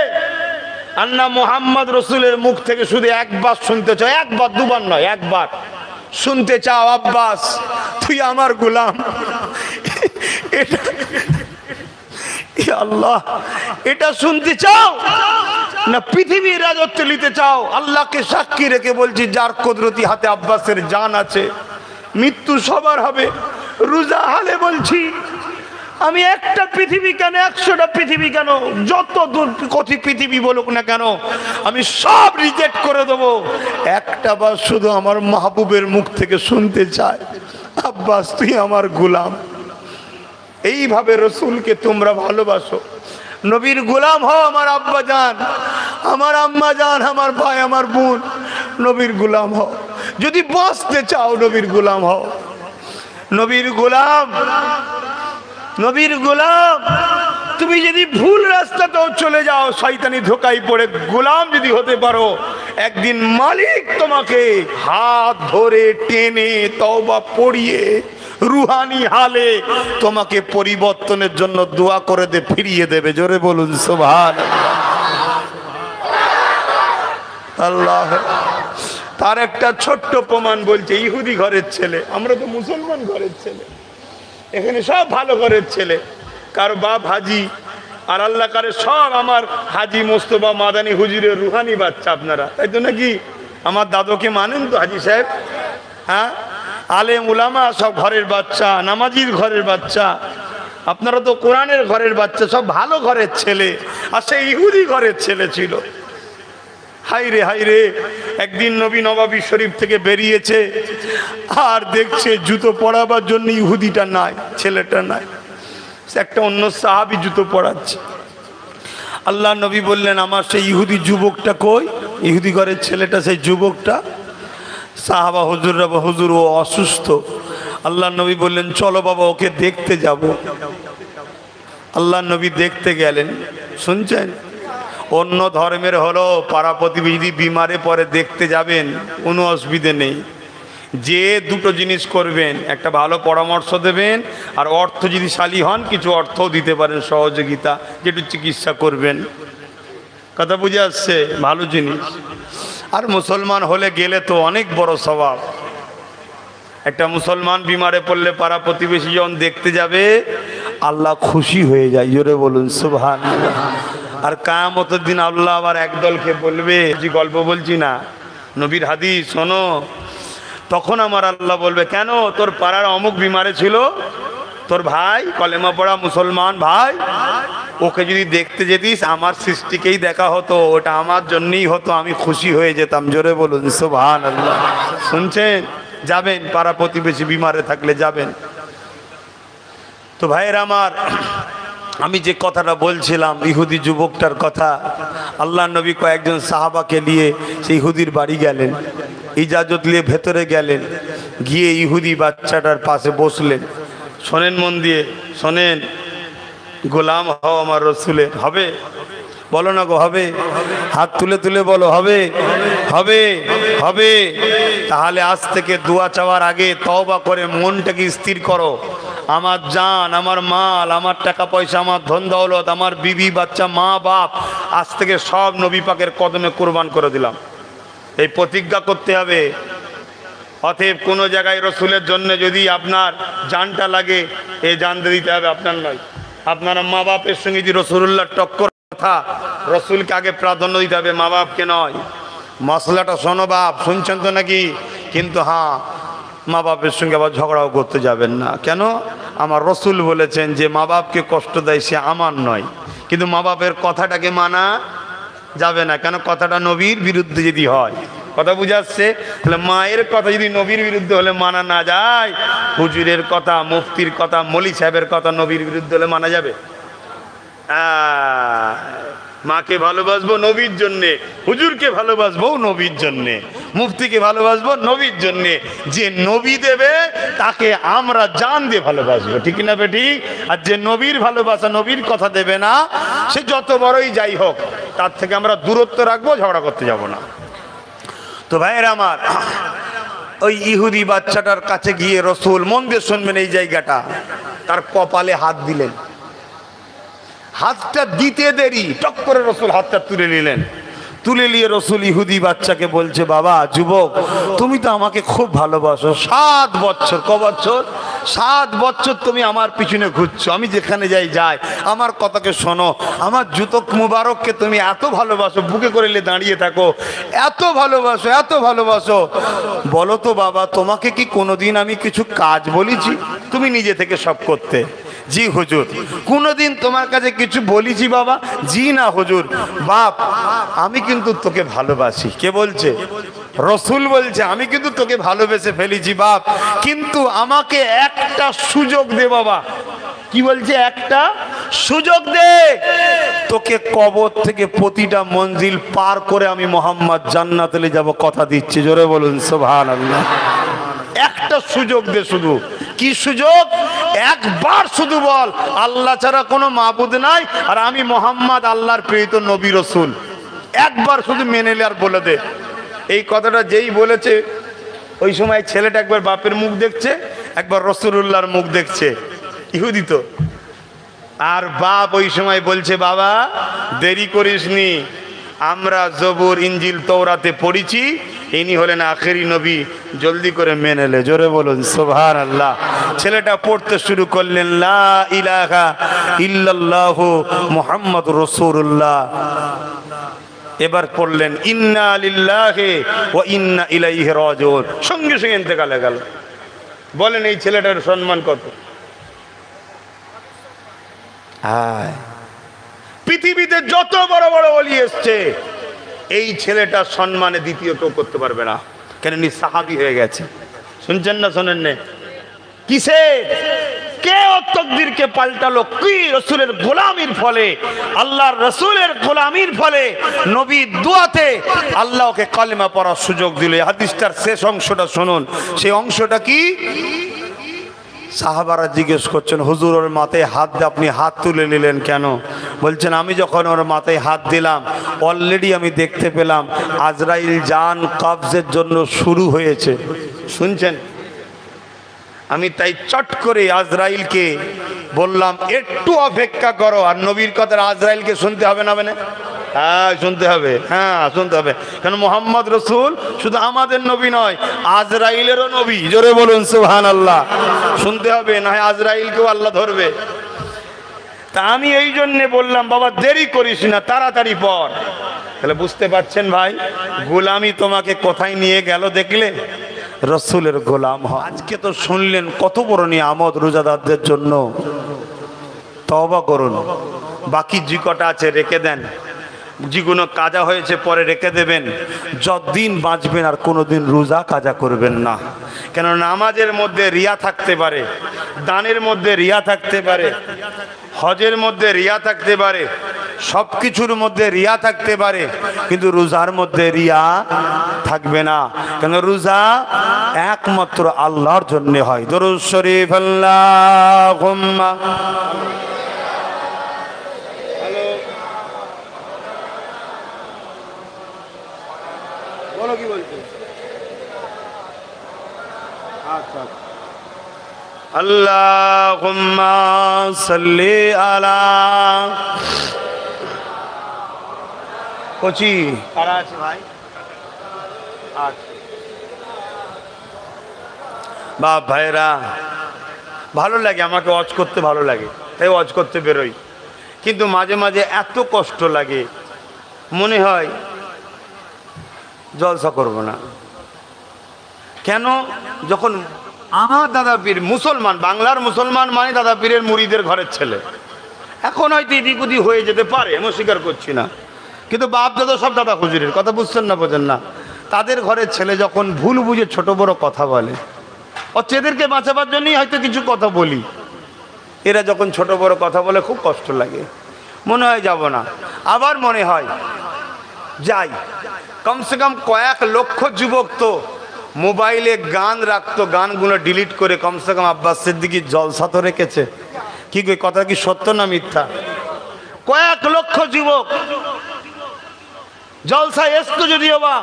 আন্না মোহাম্মদ রসুলের মুখ থেকে শুধু একবার শুনতে চাও, একবার, দুবার নয়, একবার শুনতে চাও, আব্বাস তুই আমার গোলাম। আল্লাহ, এটা শুনতে চাও না পৃথিবীর রাজত্ব নিতে চাও? আল্লাহকে সাক্ষী রেখে বলছি, যার কুদরতি হাতে আব্বাসের জান আছে, মৃত্যু সবার হবে। রোজা হালে বলছি, আমি একটা পৃথিবী কেন, 100টা পৃথিবী কেন, যত দূর কোটি পৃথিবী বলুক না কেন, আমি সব রিজেক্ট করে দেবো। একটা বার শুধু আমার মাহবুবের মুখ থেকে শুনতে চাই, আব্বাস তুই আমার গোলাম। এইভাবে রসুলকে তোমরা ভালোবাসো, নবীর গোলাম হও। আমার আব্বা জান, আমার আম্মা জান, আমার ভাই, আমার বোন, নবীর গোলাম হও। যদি বাঁচতে চাও নবীর গোলাম হও। নবীর গোলাম, নবীর গোলাম। তুমি যদি ভুল রাস্তাতেও চলে যাও, শয়তানি ধোকায় পড়ে গোলাম যদি হতে পারো, একদিন মালিক তোমাকে হাত ধরে টেনে তওবা পড়িয়ে রুহানি হালে তোমাকে পরিবর্তনের জন্য দোয়া করে ফিরিয়ে দেবে। জোরে বলুন সুবহানাল্লাহ। তার একটা ছোট্ট প্রমাণ বলছে, ইহুদি ঘরের ছেলে, আমরা তো মুসলমান ঘরের ছেলে, এখানে সব ভালো ঘরের ছেলে, কারো বাপ হাজি, আর আল্লাহ কারে সব আমার হাজি মোস্তফা মাদানী হুজুরের রুহানি বাচ্চা আপনারা, তাই তো নাকি? আমার দাদুকে মানেন তো হাজি সাহেব? হ্যাঁ, আলেম উলামা সব ঘরের বাচ্চা, নামাজির ঘরের বাচ্চা, আপনারা তো কোরআনের ঘরের বাচ্চা, সব ভালো ঘরের ছেলে। আর সে ইহুদি ঘরের ছেলে ছিল। হাইরে হাইরে, একদিন নবী নবাবী শরীফ থেকে বেরিয়েছে, আর দেখছে জুতো পরাবার জন্য ইহুদিটা নাই, ছেলেটা নাই, একটা অন্য সাহাবী জুতো পরাচ্ছে। আল্লাহ নবী বললেন, আমার সেই ইহুদি যুবকটা কই? ইহুদি ঘরের ছেলেটা, সেই যুবকটা। সাহাবা হুজুররা, হুজুর ও অসুস্থ। আল্লাহ নবী বললেন, চলো বাবা ওকে দেখতে যাব। আল্লাহ নবী দেখতে গেলেন। শুনছেন, অন্য ধর্মের হলো পাড়া প্রতিবেশী বিমারে পরে দেখতে যাবেন, কোনো অসুবিধে নেই। যে দুটো জিনিস করবেন, একটা ভালো পরামর্শ দেবেন, আর অর্থ যদি শালী হন কিছু অর্থও দিতে পারেন সহযোগিতা, যেটু চিকিৎসা করবেন। কথা বুঝে আসছে? ভালো জিনিস। আর মুসলমান হলে গেলে তো অনেক বড় স্বভাব। একটা মুসলমান বিমারে পড়লে পাড়া প্রতিবেশী যখন দেখতে যাবে, আল্লাহ খুশি হয়ে যায়। জোরে বলুন সুবহানাল্লাহ। আর কিয়ামতের দিন আল্লাহ আবার একদলকে বলবে, যে গল্প বলছি না, নবীর হাদিস শোনো, তখন আমার আল্লাহ বলবে, কেন তোর পাড়ার অমুক বিমারে ছিল, তোর ভাই কলেমা পড়া মুসলমান ভাই, ওকে যদি দেখতে যেতিস আমার সৃষ্টিকেই দেখা হতো, ওটা আমার জন্যই হতো, আমি খুশি হয়ে যেতাম। জোরে বলুন সুবহানাল্লাহ। শুনছেন? যাবেন, পাড়া প্রতিবেশী বিমারে থাকলে যাবেন। তো ভাইয়ের আমার, আমি যে কথাটা বলছিলাম ইহুদি যুবকটার কথা, আল্লাহ নবী কয়েকজন সাহাবাকে নিয়ে সেই ইহুদির বাড়ি গেলেন, ইজাজত নিয়ে ভেতরে গেলেন, গিয়ে ইহুদি বাচ্চাটার পাশে বসলেন। শোনেন মন দিয়ে, শোনেন, গোলাম হও আমার রসুলের। হবে? বলো না গো, হবে? হাত তুলে তুলে বলো, হবে? হবে? হবে? তাহলে আজ থেকে দোয়া চাওয়ার আগে তওবা করে মনটাকে স্থির করো। আমার জান, আমার মাল, আমার টাকা পয়সা, আমার ধন দৌলত, আমার বিবি বাচ্চা, মা বাপ, আজ থেকে সব নবী পাকের কদমে কুরবান করে দিলাম। এই প্রতিজ্ঞা করতে হবে। অতএব কোনো জায়গায় রসুলের জন্য যদি আপনার জানটা লাগে, এই জান দিতে হবে, আপনার নয়। আপনার মা বাপের সঙ্গে যদি রসুল্লাহ টক্কর কথা, রসুলকে আগে প্রাধান্য দিতে হবে, মা বাপকে নয়। মশলাটা শোনো বাপ, শুনছেন তো নাকি? কিন্তু হ্যাঁ, মা বাপের সঙ্গে আবার ঝগড়াও করতে যাবেন না। কেন? আমার রসুল বলেছেন যে মা বাপকে কষ্ট দেয় সে আমার নয়, কিন্তু মা বাপের কথাটাকে মানা যাবে না। কেন? কথাটা নবীর বিরুদ্ধে যদি হয়। কথা বুঝাচ্ছে? তাহলে মায়ের কথা যদি নবীর বিরুদ্ধে হলে মানা না যায়, হুজুরের কথা, মুফতির কথা, মলি সাহেবের কথা নবীর বিরুদ্ধে হলে মানা যাবে? মাকে ভালোবাসবো নবীর জন্যে, হুজুরকে ভালোবাসবো নবীর জন্যে, মুফতিকে ভালোবাসবো নবীর জন্যে। যে নবী দেবে তাকে আমরা জান দিয়ে ভালোবাসবো, ঠিক না বেঠিক? আর যে নবীর ভালোবাসা, নবীর কথা দেবে না, সে যত বড়ই যাই হোক, তার থেকে আমরা দূরত্ব রাখবো, ঝগড়া করতে যাব না। তো ভাইয়ের আমার, ওই ইহুদি বাচ্চাটার কাছে গিয়ে রসুল, মন দিয়ে শুনবেন এই জায়গাটা, তার কপালে হাত দিলেন। হাতটা দিতে দেরি, টক করে রসুল হাতটা তুলে নিলেন। তুলে নিয়ে রসুল ইহুদি বাচ্চাকে বলছে, বাবা যুবক, তুমি তো আমাকে খুব ভালোবাসো, 7 বছর, ক বছর? 7 বছর তুমি আমার পিছনে ঘুরছো, আমি যেখানে যাই, আমার কথাকে শোনো, আমার জুতো মুবারককে তুমি এত ভালোবাসো, বুকে করে দাঁড়িয়ে থাকো, এত ভালোবাসো, এত ভালোবাসো। বলো তো বাবা, তোমাকে কি কোনোদিন আমি কিছু কাজ বলেছি? তুমি নিজে থেকে সব করতে। জি হুজুর। কোনোদিন তোমার কাছে কিছু বলেছি বাবা? জি না হুজুর। বাপ, আমি কিন্তু তোকে ভালোবাসি। কে বলছে? রসুল বলছে, আমি কিন্তু তোকে ভালোবেসে ফেলেছি বাপ, কিন্তু আমাকে একটা সুযোগ দে বাবা। কি বলছে? একটা সুযোগ দে, তোকে কবর থেকে প্রতিটা মঞ্জিল পার করে আমি মোহাম্মদ জান্নাতে যাব, কথা দিচ্ছি। জোরে বলুন সুবহানাল্লাহ। একটা সুযোগ দে শুধু। কি সুযোগ? একবার শুধু বল, আল্লাহ ছাড়া কোনো মাবুদ নাই, আর আমি মোহাম্মদ আল্লাহর প্রেরিত নবী রসুল। একবার শুধু মেনে নে আর বলে দে। এই কথাটা যেই বলেছে, ওই সময় ছেলেটা একবার বাপের মুখ দেখছে, একবার রসুলুল্লাহর মুখ দেখছে, ইহুদি তো। আর বাপ ওই সময় বলছে, বাবা দেরি করিসনি, আমরা জবুর, ইঞ্জিল, তওরাতে পড়েছি, ইনি হলেন আখেরি নবী, জলদি করে মেনে লে। জোরে বলুন সুবহানাল্লাহ। ছেলেটা পড়তে শুরু করলেন, লা ইলাহা ইল্লাল্লাহু মুহাম্মাদুর রাসূলুল্লাহ। এবার পড়লেন, ইন্না লিল্লাহি ওয়া ইন্না ইলাইহি রাজিউন। সঙ্গে সঙ্গে ইন্তেকাল হয়ে গেল। বলেন এই ছেলেটার সম্মান কত? পৃথিবীতে যত বড় বড় ওলি এসছে, এই ছেলেটার সম্মানে দ্বিতীয় কেউ করতে পারবে না। কেন? নি সাহাবী হয়ে গেছে। শুনছেন না শোনেন না? কিসে? কে ও তকদিরকে পাল্টালো? কি? রসুলের গোলামির ফলে, আল্লাহর রসুলের গোলামির ফলে, নবীর দুয়াতে আল্লাহ ওকে কালেমা পড়ার সুযোগ দিল। হাদিসটার শেষ অংশটা শুনুন। সেই অংশটা কি? সাহাবারা জিজ্ঞেস করছেন, হুজুর ওর মাথায় হাত দিয়ে আপনি হাত তুলে নিলেন কেন? বলছেন, আমি যখন ওর মাথায় হাত দিলাম, অলরেডি আমি দেখতে পেলাম আজরাইল জান কবজের জন্য শুরু হয়েছে। শুনছেন? আমি তাই চট করে আজরাইলকে বললাম, একটু অপেক্ষা করো। আর নবীর কথা আজরাইলকে শুনতে হবে না? হ্যাঁ শুনতে হবে, হ্যাঁ শুনতে হবে। কারণ মোহাম্মদ রসুল শুধু আমাদের নবী নয়, আজরাইলেরও নবী। জোরে বলুন সুবহানাল্লাহ। শুনতে হবে, না হয় আজরাইলকেও আল্লাহ ধরবে। তা আমি এই জন্যে বললাম, বাবা দেরি করিস না, তাড়াতাড়ি পড়। তাহলে বুঝতে পারছেন ভাই, গোলামি তোমাকে কোথায় নিয়ে গেল দেখলে? রসুলের গোলাম হয়। আজকে তো শুনলেন কত বড় নিয়ামত রোজাদারদের জন্য। তওবা করুন, বাকি যে কটা আছে রেখে দেন, যেগুলো কাজা হয়েছে পরে রেখে দেবেন। যতদিন বাঁচবেন আর কোনোদিন রোজা কাজা করবেন না। কেন? নামাজের মধ্যে রিয়া থাকতে পারে, দানের মধ্যে রিয়া থাকতে পারে, হজের মধ্যে রিয়া থাকতে পারে, সব কিছুর মধ্যে রিয়া থাকতে পারে, কিন্তু রোজার মধ্যে রিয়া থাকবে না। কেন? রোজা একমাত্র আল্লাহর জন্য হয়। দরুদ শরীফ আল্লাহুম্মা। বলো কি বলছো? আচ্ছা, আল্লাহুম্মা সাল্লি আলা। কোচি কারা আছে ভাই? আচ্ছা বাপ ভাইরা, ভালো লাগে, আমাকে ওয়াজ করতে ভালো লাগে, তাই ওয়াজ করতে বেরোই। কিন্তু মাঝে মাঝে এত কষ্ট লাগে, মনে হয় জলসা করব না। কেন? যখন আমার দাদা পীর মুসলমান, বাংলার মুসলমান মানে দাদা পীরের মুরিদের ঘরের ছেলে, এখন হয়তো এদিক ওদিক হয়ে যেতে পারে, আমি স্বীকার করছি না, কিন্তু বাপ দাদা সব দাদা হুজুরের কথা, বুঝছেন না বোঝেন না? তাদের ঘরের ছেলে যখন ভুল বুঝে ছোট বড় কথা বলে, এদেরকে বাঁচাবার জন্যই হয়তো কিছু কথা বলি, এরা যখন ছোট বড় কথা বলে খুব কষ্ট লাগে, মনে হয় যাব না, আবার মনে হয় যাই। কমসে কম কয়েক লক্ষ যুবক তো মোবাইলে গান রাখতো, গানগুলো ডিলিট করে কমসে কম আব্বাস সিদ্দিকী জলসা তো রেখেছে। কি কথা কি সত্য না মিথ্যা? কয়েক লক্ষ যুবক জলসায় আসতো, যদিও বা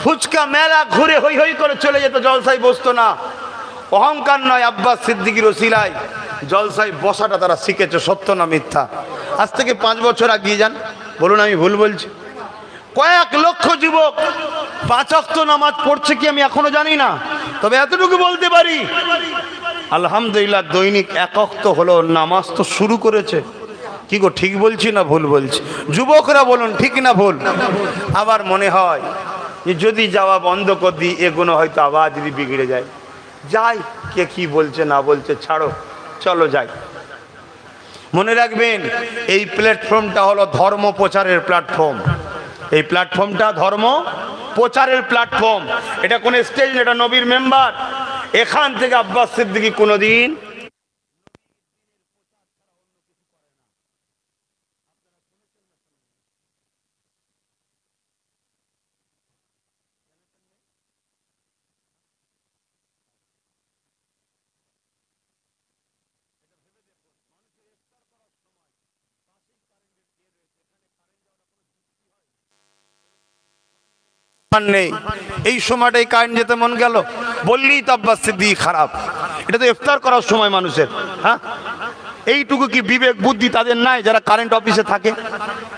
ফুচকা মেলা ঘুরে হই হই করে চলে যেত, জলসায় বসতো না। অহংকার নয়, আব্বাস সিদ্দিকীর ওসিলায় জলসায় বসাটা তারা শিখেছে। সত্য না মিথ্যা? আজ থেকে 5 বছর আগিয়ে যান, বলুন আমি ভুল বলছি? কয়েক লক্ষ যুবক 5 ওয়াক্ত নামাজ পড়ছে কি আমি এখনো জানি না, তবে এতটুকু বলতে পারি আলহামদুলিল্লাহ দৈনিক 1 ওয়াক্ত হলো নামাজ তো শুরু করেছে। কি গো, ঠিক বলছি না ভুল বলছি? যুবকরা বলুন ঠিক না ভুল? আবার মনে হয় যে যদি যাওয়া বন্ধ করে দিই, এগুলো হয়তো আবার যদি বিগড়ে যায়, যাই, কে কি বলছে না বলছে ছাড়ো, চলো যাই। মনে রাখবেন, এই প্ল্যাটফর্মটা হলো ধর্ম প্রচারের প্ল্যাটফর্ম। এই প্ল্যাটফর্মটা ধর্ম প্রচারের প্ল্যাটফর্ম, এটা কোন স্টেজ না, এটা নবীর মেম্বার। এখান থেকে আব্বাস সিদ্দিকী কোনোদিন নেই। এই সময়টাই কারেন্ট যেতে মন গেল, বললেই তো আব্বাস সিদ্দিকী খারাপ। এটা তো ইফতার করার সময় মানুষের, হ্যাঁ? এইটুকু কি বিবেক বুদ্ধি তাদের নাই যারা কারেন্ট অফিসে থাকে?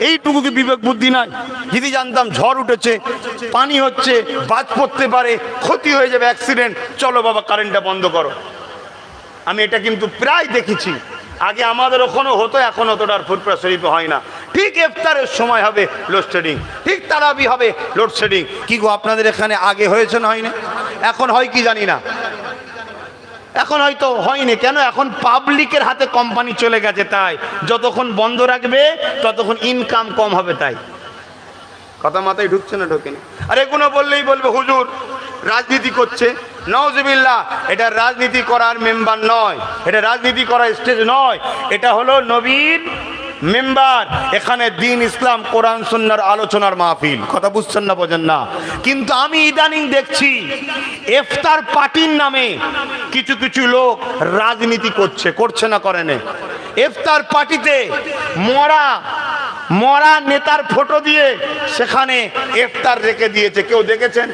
এইটুকু কি বিবেক বুদ্ধি নাই? যদি জানতাম ঝড় উঠেছে, পানি হচ্ছে, বাজ পড়তে পারে, ক্ষতি হয়ে যাবে, অ্যাক্সিডেন্ট, চলো বাবা কারেন্টটা বন্ধ করো। আমি এটা কিন্তু প্রায় দেখেছি, আগে আমাদের ওখানেও হতো, এখন অতটা ফুরফুরা শরীফে হয় না। ঠিক ইফতারের সময় হবে লোডশেডিং, ঠিক তারাবি হবে লোডশেডিং। কি গো, আপনাদের এখানে আগে হয়েছে না হয়নি? এখন হয় কি জানি না, এখন হয়তো হয়নি। কেন? এখন পাবলিকের হাতে কোম্পানি চলে গেছে, তাই যতক্ষণ বন্ধ রাখবে ততক্ষণ ইনকাম কম হবে। তাই কথা মাথায় ঢুকছে না ঢোকেনি? আর এগুলো বললেই বলবে হুজুর রাজনীতি করছে। নাউজুবিল্লাহ, এটা রাজনীতি করার মেম্বার নয়, এটা রাজনীতি করার স্টেজ নয়, এটা হলো নবীর মেম্বার। এখানে দ্বীন ইসলাম কোরআন সুন্নাহর আলোচনার মাহফিল। কথা বুঝছেন না বোঝেন না? কিন্তু আমি ইদানিং দেখছি ইফতার পার্টির নামে কিছু কিছু লোক রাজনীতি করছে না করে না? ইফতার পার্টিতে মরা নেতার ফটো দিয়ে সেখানে ইফতার রেখে দিয়েছে। কেউ দেখেছেন?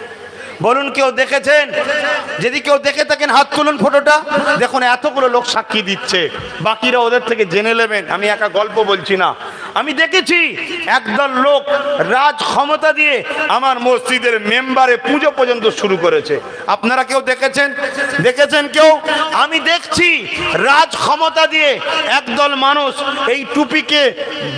বলুন কেউ দেখেছেন? যদি কেউ দেখে থাকেন হাত তুলুন ফটোটা। দেখুন এতগুলো লোক সাক্ষী দিচ্ছে, বাকিরা ওদের থেকে জেনে নেবেন। আমি একা গল্প বলছি না, আমি দেখেছি একদল লোক রাজ ক্ষমতা দিয়ে আমার মসজিদের মেম্বারে পুজো পর্যন্ত শুরু করেছে। আপনারা কেউ দেখেছেন কেউ? আমি দেখছি রাজ ক্ষমতা দিয়ে একদল মানুষ এই টুপিকে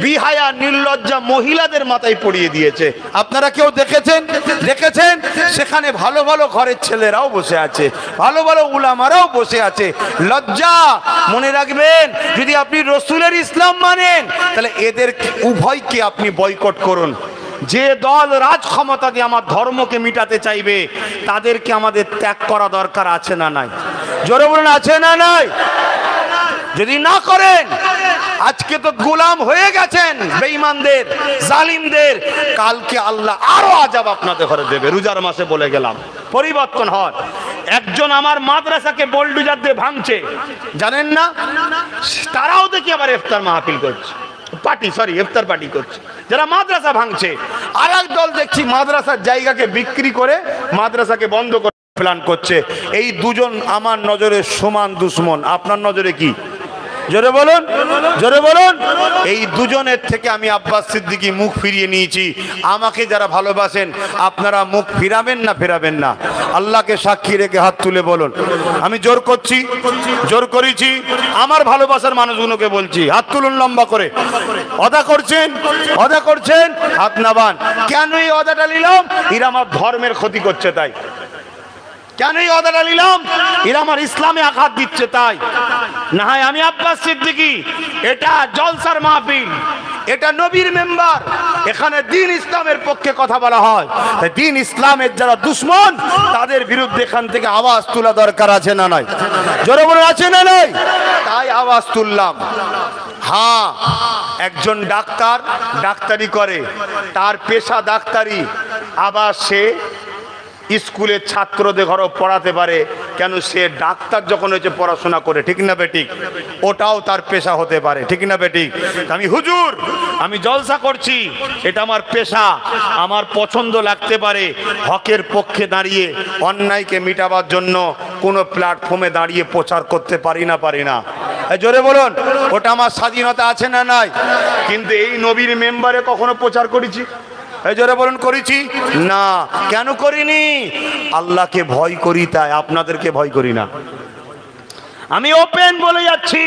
বিহায়া নির্লজ্জা মহিলাদের মাথায় পরিয়ে দিয়েছে। আপনারা কেউ দেখেছেন? সেখানে ভালো ভালো ঘরের ছেলেরাও বসে আছে, ভালো ভালো উলামারাও বসে আছে। লজ্জা! মনে রাখবেন, যদি আপনি রসুলের ইসলাম মানেন তাহলে এদের উভয়কে আপনি বয়কট করুন। যে দল রাজ ক্ষমতা দিয়ে আমার ধর্মকে মিটাতে চাইবে তাদেরকে আমাদের ত্যাগ করা দরকার আছে না নাই? জোরে বলুন, আছে না নাই? যদি না করেন, আজকে তো গোলাম হয়ে গেছেন বেঈমানদের, জালিমদের, কালকে আল্লাহ আরো আযাব আপনাদের ঘরে দেবে। রোজার মাসে বলে গেলাম, পরিবর্তন হয়। একজন আমার মাদ্রাসাকে বোল্ডুজার দিয়ে ভাঙছে, জানেন না? তারাও দেখি আবার ইফতার মাহফিল করছে, ইফতার পার্টি করছে, যারা মাদ্রাসা ভাঙছে। আর এক দল দেখছি মাদ্রাসার জায়গাকে বিক্রি করে মাদ্রাসাকে বন্ধ করে প্ল্যান করছে। এই দুজন আমার নজরে সমান দুশ্মন। আপনার নজরে কি? জোরে বলুন, জোরে বলুন। এই দুজনের থেকে আমি আব্বাস সিদ্দিকী মুখ ফিরিয়ে নিয়েছি। আমাকে যারা ভালোবাসেন আপনারা মুখ ফিরাবেন না ফেরাবেন না? আল্লাহকে সাক্ষী রেখে হাত তুলে বলুন। আমি জোর করছি, জোর করেছি, আমার ভালোবাসার মানুষগুলোকে বলছি, হাত তুলুন লম্বা করে। অদা করছেন, অদা করছেন, হাত নাবান। কেন এই অদাটা নিলাম? এরা আমার ধর্মের ক্ষতি করছে তাই। কেন এই অদাটা নিলাম? এরা আমার ইসলামে আঘাত দিচ্ছে তাই। না হয় আমি আব্বাস সিদ্দিকী, এটা জলসার মাহফিল, এটা নবীর মেম্বার, এখানে দ্বীন ইসলামের পক্ষে কথা বলা হয়। তাই দ্বীন ইসলামের যারা দুশ্মন তাদের বিরুদ্ধে এখান থেকে আওয়াজ তোলা দরকার আছে না নয়? জোরে বলে আছে না নয়? তাই আওয়াজ তুললাম। হ্যাঁ, একজন ডাক্তার ডাক্তারি করে, তার পেশা ডাক্তারি, আবার সে স্কুলের ছাত্রদের ঘরেও পড়াতে পারে। কেন? সে ডাক্তার যখন হয়েছে পড়াশোনা করে, ঠিক না বেঠিক? ওটাও তার পেশা হতে পারে, ঠিক না বেঠিক? আমি হুজুর, আমি জলসা করছি, এটা আমার পেশা, আমার পছন্দ লাগতে পারে। হকের পক্ষে দাঁড়িয়ে অন্যায়কে মিটাবার জন্য কোনো প্ল্যাটফর্মে দাঁড়িয়ে প্রচার করতে পারি না, পারি না? জোরে বলুন, ওটা আমার স্বাধীনতা আছে না নাই? কিন্তু এই নবীর মেম্বারে কখনো প্রচার করেছি? জোরে বলুন, করেছি না? কেন করিনি? আল্লাহকে ভয় করি তাই, আপনাদেরকে ভয় করি না। আমি ওপেন বলে যাচ্ছি,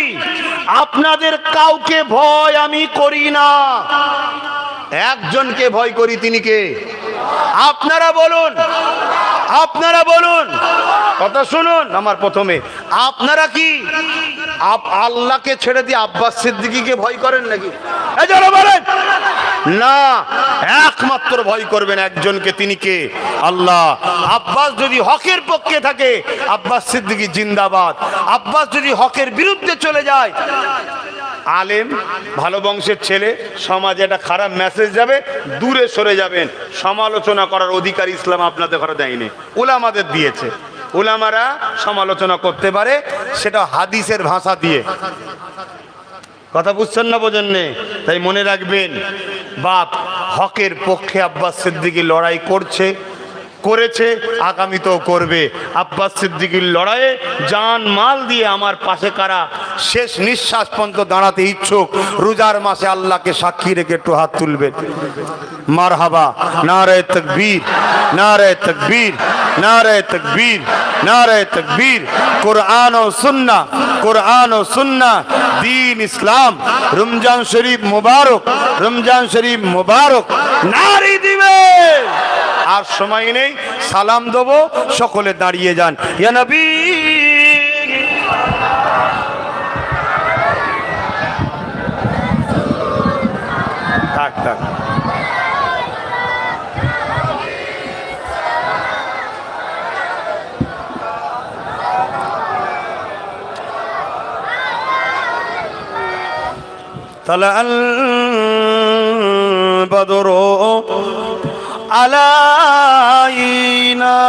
আপনাদের কাউকে ভয় আমি করি না। একজনকে ভয় করি, তিনি কে? আপনারা বলুন, আপনারা বলুন, কথা শুনুন আমার প্রথমে। আপনারা কি আল্লাহকে ছেড়ে দিয়ে আব্বাস সিদ্দিকীকে ভয় করেন নাকি? জোরে বলেন না। একমাত্র ভয় করবেন একজনকে, তিনি কে? আল্লাহ। আব্বাস যদি হকের পক্ষে থাকে, আব্বাস সিদ্দিকী জিন্দাবাদ। আব্বাস যদি হকের বিরুদ্ধে চলে যায়, আলেম, ভালো বংশের ছেলে, সমাজে একটা খারাপ মেসেজ যাবে, দূরে সরে যাবেন। সমালোচনা করার অধিকার ইসলাম আপনাদের ঘরে দেয়নি, উলামাদের দিয়েছে। উলামারা সমালোচনা করতে পারে, সেটা হাদিসের ভাষা দিয়ে। কথা বুঝছেন না, বোঝেন নে? তাই মনে রাখবেন, বাপ হকের পক্ষে আব্বাস সিদ্দিকী লড়াই করছে, করেছে, আগামীতেও করবে। আব্বাস সিদ্দিকীর লড়াইয়ে জান মাল দিয়ে আমার পাশে কারা শেষ নিঃশ্বাস পর্যন্ত দাঁড়াতে ইচ্ছুক, রোজার মাসে আল্লাহকে সাক্ষী রেখে একটু হাত তুলবেন। মারহাবা, নারে তাকবীর, নারে তাকবীর, নারে তাকবীর, নারে তাকবীর। কোরআন ও সুন্নাহ, কোরআন ও সুন্নাহ, দ্বীন ইসলাম। রমজান শরীফ মুবারক, রমজান শরীফ মুবারক। নারী দিবে। আর সময় নেই, সালাম দেবো, সকলে দাঁড়িয়ে যান। ইয়া নবী, থাক থাক। طلع البدر علينا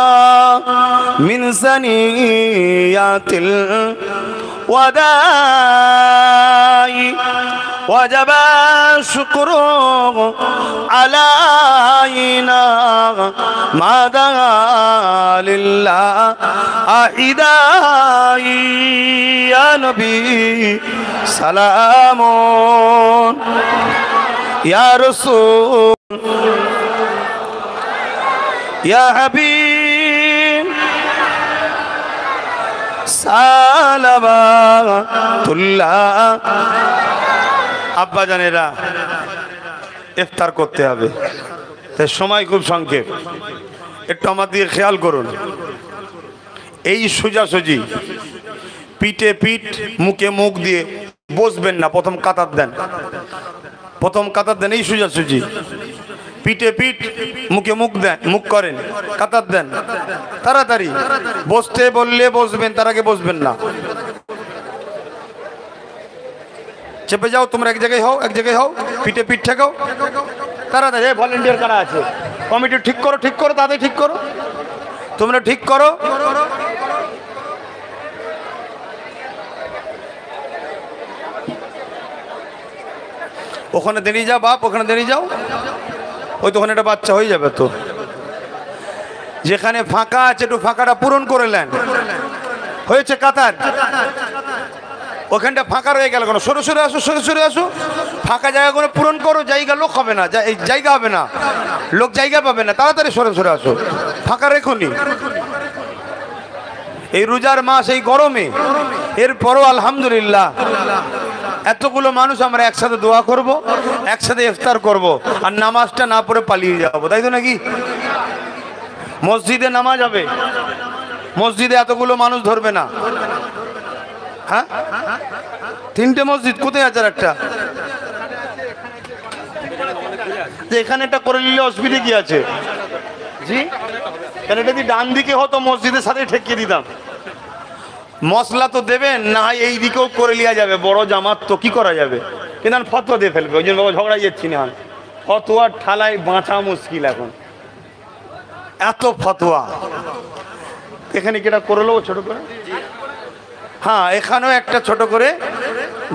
من ثنيات الوداع وجب الشكر علينا ما دعا لله أعدائي يا نبي سلام يا رسول يا حبيب সালাওয়াতুল্লাহ। আব্বা জানেরা, ইফতার করতে হবে, তাই সময় খুব সংক্ষেপ, একটু আমার দিকে খেয়াল করুন। এই সোজাসুজি পিঠে পিঠ, মুখে মুখ দিয়ে বসবেন না। প্রথম কাতার দেন, প্রথম কাতার দেন, এই সোজাসুজি পিঠে পিঠ, মুখে মুখ দেন, মুখ করেন, কাতার দেন। তাড়াতাড়ি বসতে বললে বসবেন, তার আগে বসবেন না। চেপে যাও, তোমরা এক জায়গায় হও, এক জায়গায় হও, পিঠে পিঠ ঠেকাও, তাড়াতাড়ি। ভলেন্টিয়ার কারা আছে? কমিটি ঠিক করো, ঠিক করো, তাদের ঠিক করো, তোমরা ঠিক করো। ওখানে দাঁড়িয়ে যাও বাপ, ওখানে দাঁড়িয়ে যাও। ওই তো ওখানে একটা বাচ্চা হয়ে যাবে তো। যেখানে ফাঁকা আছে একটু ফাঁকাটা পূরণ করে নেন। হয়েছে কাতার, ওখানটা ফাঁকা রয়ে গেল, কোনো সরে সরে আসো, সরে সরে আসো, ফাঁকা জায়গাগুলো পূরণ করো, জায়গা লোক হবে না, জায়গা হবে না, লোক জায়গা পাবে না, তাড়াতাড়ি সরে সরে আসো, ফাঁকা রেখুনি। এই রোজার মাস, এই গরমে, এরপরও আলহামদুলিল্লাহ এতগুলো মানুষ আমরা একসাথে দোয়া করব, একসাথে ইফতার করব, আর নামাজটা না পড়ে পালিয়ে যাবো, তাই তো নাকি? মসজিদে নামাজ হবে, মসজিদে এতগুলো মানুষ ধরবে না। হ্যাঁ, 3টে মসজিদ কোথায় আছে? একটা এখানে একটা করে নিলে অসুবিধা কি আছে? জি, কেন এটা যদি ডান দিকে হতো মসজিদের সাথে ঠেকিয়ে দিতাম। মশলা তো দেবেন না, এই দিকেও করে লিয়া যাবে, বড় জামাত তো কি করা যাবে, কিন্তু আমি ফতোয়া দিয়ে ফেলবে, ওই জন্য ঝগড়াই যাচ্ছি না। ফতোয়ার ঠালায় বাঁচা মুশকিল এখন, এত ফতোয়া। এখানে কি এটা করে নেবো ছোট করে? হ্যাঁ, এখানেও একটা ছোট করে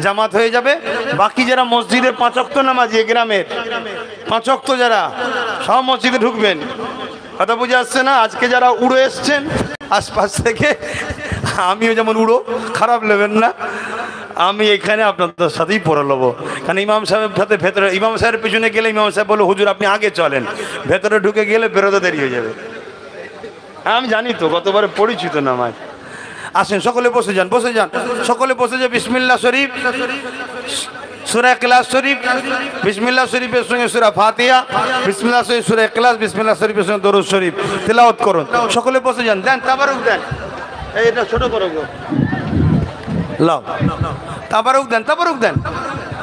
জামাত হয়ে যাবে। বাকি যারা মসজিদের 5 ওয়াক্ত নামাজি, গ্রামের 5 ওয়াক্ত যারা, সব মসজিদে ঢুকবেন। কথা বুঝে আসছে না? আজকে যারা উড়ো এসছেন আশপাশ থেকে, আমিও যেমন উড়ো, খারাপ নেবেন না, আমি এখানে আপনাদের সাথেই পড়ে নেবো। কারণ ইমাম সাহেবের সাথে ভেতরে, ইমাম সাহেবের পিছনে গেলে ইমাম সাহেব বলো হুজুর আপনি আগে চলেন, ভেতরে ঢুকে গেলে বেরোতে দেরি হয়ে যাবে। হ্যাঁ আমি জানি তো, গতবারে পরিচিত নামাজ। আসেন সকলে বসে যান, বসে যান, সকলে বসে যান। বিসমিল্লাহ শরীফ, সূরা ইখলাস শরীফ, বিসমিল্লাহ শরীফের সঙ্গে সূরা ফাতিহা, বিসমিল্লাহ শরীফ সূরা ইখলাস, বিসমিল্লাহ শরীফের সঙ্গে দরুদ শরীফ তেলাওয়াত করুন। সকলে বসে যান, দেন তাবারুক দেন। এটা ছোট করো গো, লাও তাবারুক দেন, তাবারুক দেন,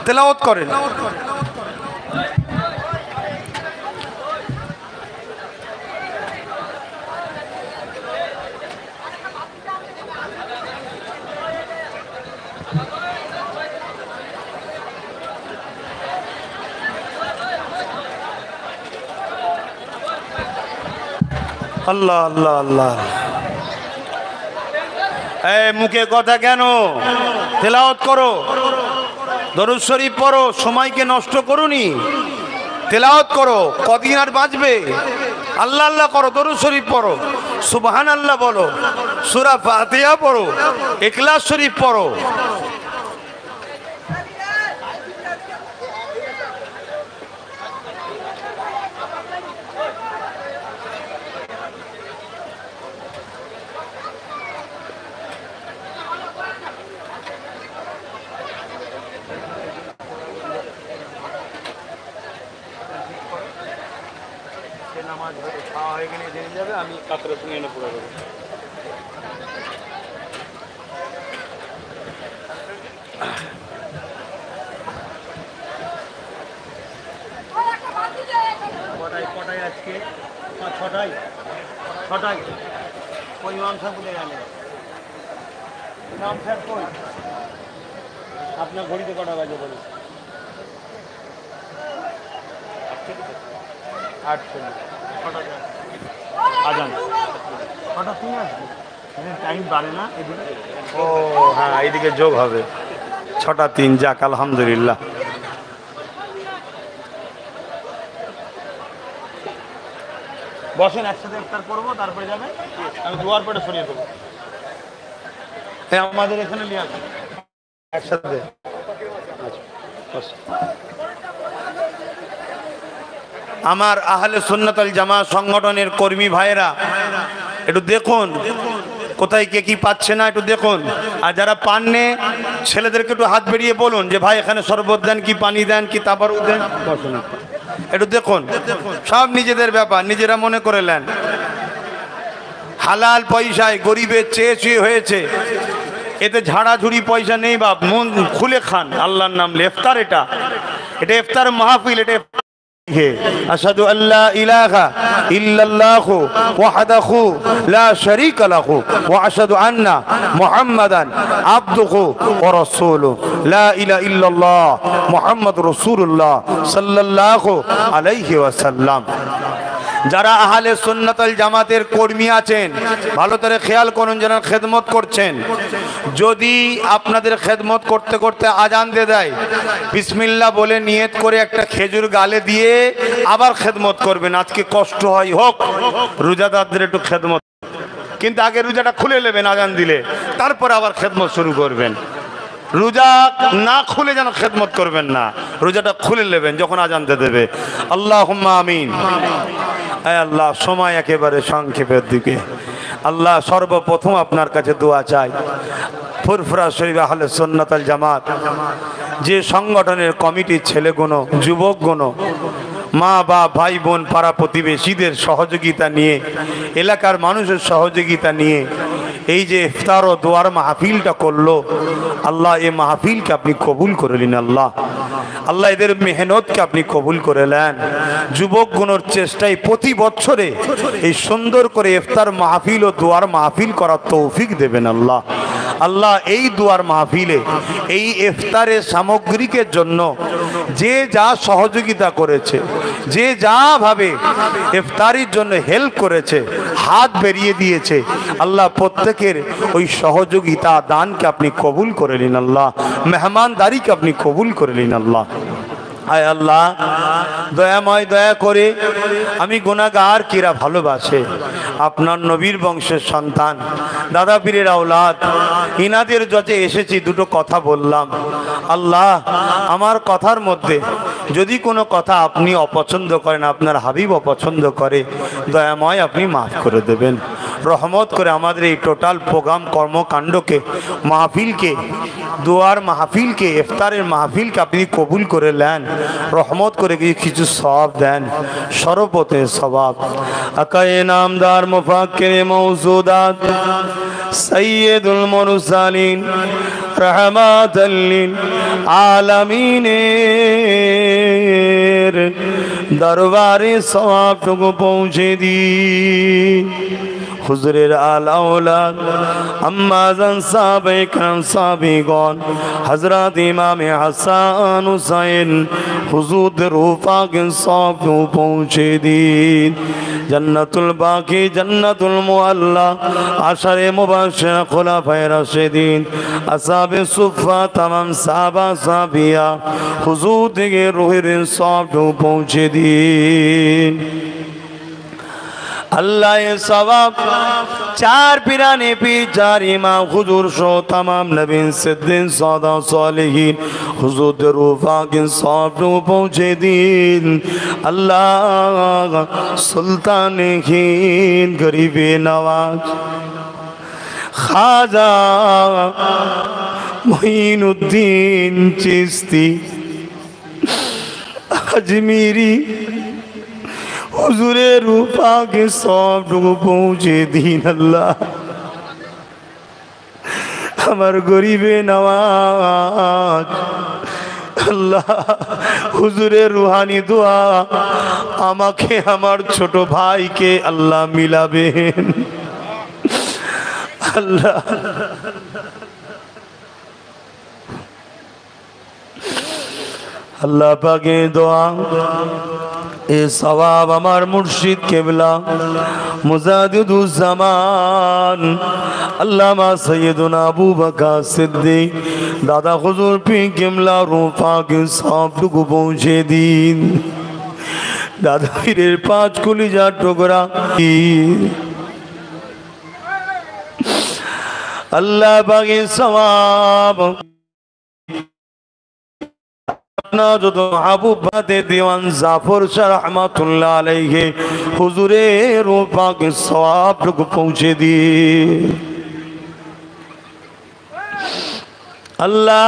তেলাওয়াত করেন। আল্লাহ আল্লাহ আল্লাহ। এই মুখে কথা কেন? তেলাওয়াত করো, দরুদ শরীফ পড়ো, সময়কে নষ্ট করুনি, তেলাওয়াত করো। কদিন আর বাঁচবে? আল্লাহ আল্লাহ করো, দরুদ শরীফ পড়ো, সুবহানাল্লাহ বলো, সূরা ফাতিহা পড়ো, ইখলাস শরীফ পড়ো। নামাজ খাওয়া হয়ে গেলে জেনে যাবে, আমি কাতরে শুনে এনে পড়ে দেবো। কটায় আজকে? 6টায়, 6টায়। ওই ইমাম সাহেব কোথায় গেলে? ইমাম সাহেব কই? আপনার ঘড়িতে কটা বাজে বলে? 8:40। আজান কটা শুনে আসবে? টাইম বাড়ে না এদিকে? ও হ্যাঁ, এইদিকে যোগ হবে 6:03। যাক আলহামদুলিল্লাহ। বসেন, একসাথে ইফতার করবো, তারপরে যাবে, আমি দুয়ার পরে সরিয়ে দেবো। আমাদের এখানে নিয়ে আসুন একসাথে। আমার আহলে সুন্নাত ওয়াল জামাত সংগঠনের কর্মী ভাইরা একটু দেখুন কোথায় কে কি পাচ্ছে না, একটু দেখুন। আর যারা পাননে ছেলেদেরকে একটু হাত বেরিয়ে বলুন যে ভাই এখানে শরবত দেন, কি পানি দেন, কি তাবারুক দেন, একটু দেখুন। সব নিজেদের ব্যাপার, নিজেরা মনে করে নেন। হালাল পয়সায় গরিবের চেয়ে চেয়ে হয়েছে, এতে ঝাড়াঝুড়ি পয়সা নেই বাপ, মন খুলে খান, আল্লাহর নাম ইফতার। এটা ইফতার মাহফিল। এটা আশহাদু আল্লা ইলাহা ইল্লাল্লাহু ওয়াহদাহু লা শারীকা লাহু ওয়া আশহাদু আন্না মুহাম্মাদান আবদুহু ওয়া রাসূলুহু লা ইলাহা ইল্লাল্লাহ মুহাম্মাদুর রাসূলুল্লাহ সাল্লাল্লাহু আলাইহি ওয়াসাল্লাম। যারা আহলে সুন্নাত ওয়াল জামাতের কর্মী আছেন, ভালো করে খেয়াল করুন, যারা খেদমত করছেন, যদি আপনাদের খেদমত করতে করতে আজান দিয়ে দেয়, বিসমিল্লাহ বলে নিয়ত করে একটা খেজুর গালে দিয়ে আবার খেদমত করবেন। আজকে কষ্ট হয় হোক, রোজাদারদের একটু খেদমত, কিন্তু আগে রোজাটা খুলে নেবেন আজান দিলে, তারপর আবার খেদমত শুরু করবেন। রোজা না খুলে যেন খেদমত করবেন না, রোজাটা খুলে নেবেন যখন আজান দিয়ে দেবে। আল্লাহুম্মা আমিন। আল্লাহ, সময় একেবারে সংক্ষেপের দিকে। আল্লাহ, সর্বপ্রথম আপনার কাছে দোয়া চাই, ফুরফুরা শরীফ আহলে সুন্নাত আল জামাত যে সংগঠনের কমিটির ছেলেগুলো, যুবকগুলো, মা বা ভাই বোন, পাড়া প্রতিবেশীদের সহযোগিতা নিয়ে, এলাকার মানুষের সহযোগিতা নিয়ে এই যে ইফতার ও দোয়ার মাহফিলটা করলো, আল্লাহ এই মাহফিলকে আপনি কবুল করে নিন। আল্লাহ, আল্লাহ এদের মেহনতকে আপনি কবুল করে নেন। যুবকগুলোর চেষ্টায় প্রতি বছরে এই সুন্দর করে ইফতার মাহফিল ও দোয়ার মাহফিল করার তৌফিক দেবেন। আল্লাহ, আল্লাহ এই দোয়ার মাহফিলে এই ইফতারের সামগ্রিকের জন্য যে যা সহযোগিতা করেছে, যে যাভাবে ইফতারির জন্য হেল্প করেছে, হাত বেরিয়ে দিয়েছে, আল্লাহ প্রত্যেকের ওই সহযোগিতা দানকে আপনি কবুল করে নিন। আল্লাহ, মেহমানদারিকে আপনি কবুল করে নিন। আল্লাহ, আয় আল্লাহ দয়াময়, দয়া করে আমি গুনাহগার কিরা ভালোবাসে আপনার নবীর বংশের সন্তান, দাদা পীরের আওলাদ, ইনাদের যতে এসেছি দুটো কথা বললাম। আল্লাহ, আমার কথার মধ্যে যদি কোনো কথা আপনি অপছন্দ করেন, আপনার হাবিব অপছন্দ করে, দয়াময় আপনি মাফ করে দেবেন। রহমত করে আমাদের এই টোটাল প্রোগ্রাম কর্মকাণ্ডকে, মাহফিলকে, দোয়ার মাহফিলকে, ইফতারের মাহফিলকে আপনি কবুল করে নেন। রহমত করে কিছু সওয়াব দেন, সর্বতে সওয়াব। আকায়ে নামদার মুফাক্কিরে মওজুদাত সাইয়্যিদুল মুরসালিন রাহমাতাল লিল আলামিনের দরবারে সওয়াবটুকু পৌঁছে দিন। হুজুরের আলা ওলাদ আম্মাজান সাহাবায়ে কেরাম সাহাবীগণ, হযরত ইমামে হাসান হুসাইন হুজুরদের রূহ পাকে সওয়াবটুকু পৌঁছে দিন। জান্নাতুল বাকি, জান্নাতুল মুআল্লা, আশারে মুবাশশিরা, খুলাফায়ে রাশিদিন, আসহাবে সুফফা, তামাম সাহাবা সাহাবিয়া, হুজুর থেকে রূহের সওয়াবটুকু পৌঁছে দিন। আল্লাহ এ সওয়াব চার পিরানে পি চার ইমাম হুজুর সহ তামাম নবীন সিদ্দিক সাদা সালেহীন হুজুরদের রূহ পাকে সওয়াবটুকু পৌঁছে দিন। আল্লাহ সুলতানে হিন্দ গরিবে নওয়াজ খাজা মুঈনুদ্দিন চিশতি আজমিরি হুজুরের রূহ পাকে সওয়াবটুকু পৌঁছে দিন। আল্লাহ, আমার গরিবে নওয়াজ, আল্লাহ হুজুরের রুহানি দোয়া আমাকে আমার ছোট ভাইকে আল্লাহ মিলাবেন। আল্লাহ, আল্লাহ পাকে দোয়া এ সওয়াব আমার মুর্শিদ কেবলা মুজাদ্দিদুজ্জামান আল্লামা সৈয়দুনা আবু বকর সিদ্দিক দাদা হুজুর পীর কেবলা রূহ পাকে সওয়াবটুকু পৌঁছে দিন। দাদা পীরের পাঁচ কলিজার টুকরা আল্লাহ পাকে সওয়াব দিওয়ান জাফর শাহ রহমাতুল্লাহ আলাইহি হুজুরের রূহ পাকে সওয়াবটুকু পৌঁছে দিয়ে। আল্লাহ,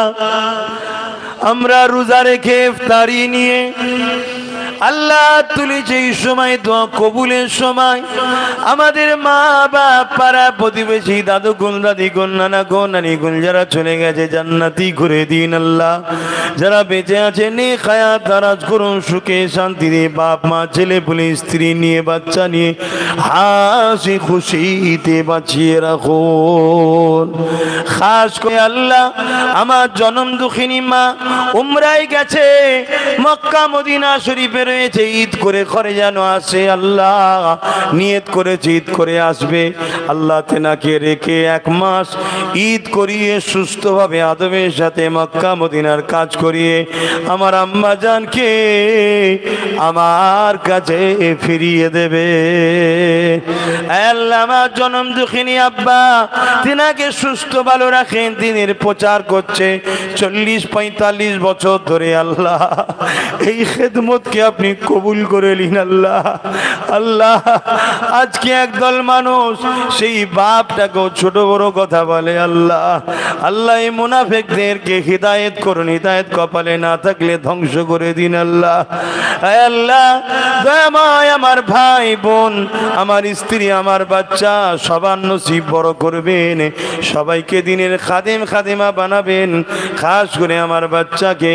আমরা রোজা রেখে ইফতারি নিয়ে আল্লাহ তুলি যেই সময় দোয়া কবুলের সময় আমাদের মা বাপ, পাড়া প্রতিবেশী, দাদু গুণ, দাদি গুণ, নানা গুণ, নানি গুণ যারা চলে গেছে জান্নাতি করে দিন। আল্লাহ, যারা বেঁচে আছে নেক হায়াত দারাজ করুন, সুখে শান্তিতে বাপ মা ছেলে পুলে স্ত্রী নিয়ে বাচ্চা নিয়ে হাসি খুশিতে বাঁচিয়ে রাখুন। খাস করে আল্লাহ আমার জনম দুঃখিনী মা উমরায় গেছে, মক্কা মদিনা শরীফের রয়েছে ঈদ করে ঘরে যেন আসে। আল্লাহ নিয়ত করেছে ঈদ করে আসবে, আল্লাহ তেনাকে রেখে 1 মাস ঈদ করিয়ে সুস্থভাবে আদবের সাথে মক্কা মদিনার কাজ করিয়ে আমার আম্মা জানকে আমার কাছে ফিরিয়ে দেবে। আল্লাহ আমার জনম দুঃখিনী আব্বা তিনাকে সুস্থ ভালো রাখেন, দিনের প্রচার করছে 40-45 বছর ধরে। আল্লাহ এই খেদমতকে আপনি কবুল করে নিন। আল্লাহ আল্লাহ আজকে একদল মানুষ সেই বাপটাকেও ছোট বড় কথা বলে। আল্লাহ আল্লাহ এই মুনাফিকদেরকে হিদায়েত করুন, হিদায়েত কপালে না থাকলে ধ্বংস করে দিন। আল্লাহ আল্লাহ দয়াময় আমার ভাই বোন, আমার স্ত্রী, আমার বাচ্চা সবার নসিব বড় করবেন, সবাইকে দিনের খাদেম খাদেমা বানাবেন। খাস করে আমার বাচ্চাকে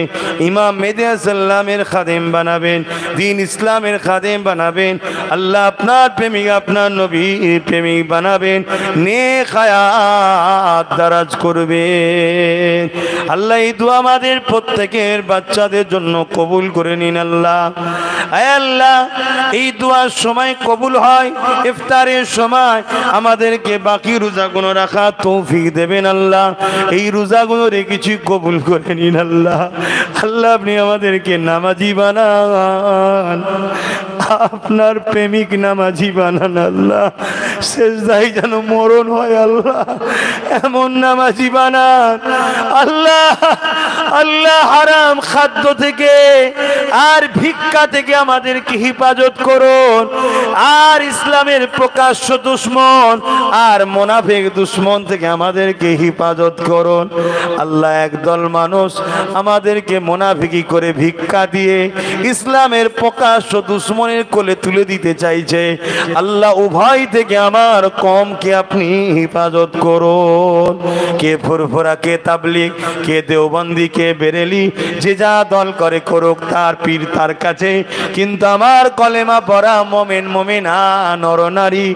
ইমাম মেহেদী সাল্লামের খাদেম বানাবেন, দিন ইসলামের খাদেম বানাবেন। আল্লাহ আপনার প্রেমিক, আপনার নবীর প্রেমিক বানাবেন, নেক হায়াত দারাজ করবেন। আল্লাহ এই দোয়া আমাদের প্রত্যেকের বাচ্চাদের জন্য কবুল করে নিন। আল্লাহ আল্লাহ এই দোয়ার সময় কবুল হয়, ইফতারের সময় আমাদেরকে বাকি রোজাগুলো রাখা তৌফিক দেবেন। আল্লাহ এই রোজাগুলো রেখেছি কবুল করে নিন। আল্লাহ আল্লাহ আপনি আমাদেরকে নামাজি বানান, আপনার প্রেমিক নামাজি বানান। আল্লাহ সেজদায় যেন মরণ হয়, আল্লাহ এমন নামাজি বানান। আল্লাহ আল্লাহ হারাম খাদ্য থেকে আর ভিক্ষা থেকে আমাদেরকে হেফাজত করুন, আর ইসলামের প্রকাশ্য দুশ্মন আর মুনাফিক দুশ্মন থেকে আমাদেরকে হেফাজত করুন। আল্লাহ একদল মানুষ আমাদেরকে মুনাফিকি করে ভিক্ষা দিয়ে ইসলামের প্রকাশ্য দুশ্মনের কোলে তুলে দিতে চাইছে। আল্লাহ উভয় থেকে আমার কমকে আপনি হেফাজত করুন। কে ফুরফুরা, কে তাবলিগ, কে দেওবন্দি, কে বেরেলি, যে যা দল করে করুক, তার পীর তার কাছে। কিন্তু আমার কলেমা পড়া মোমেন মোমেনা নরনারী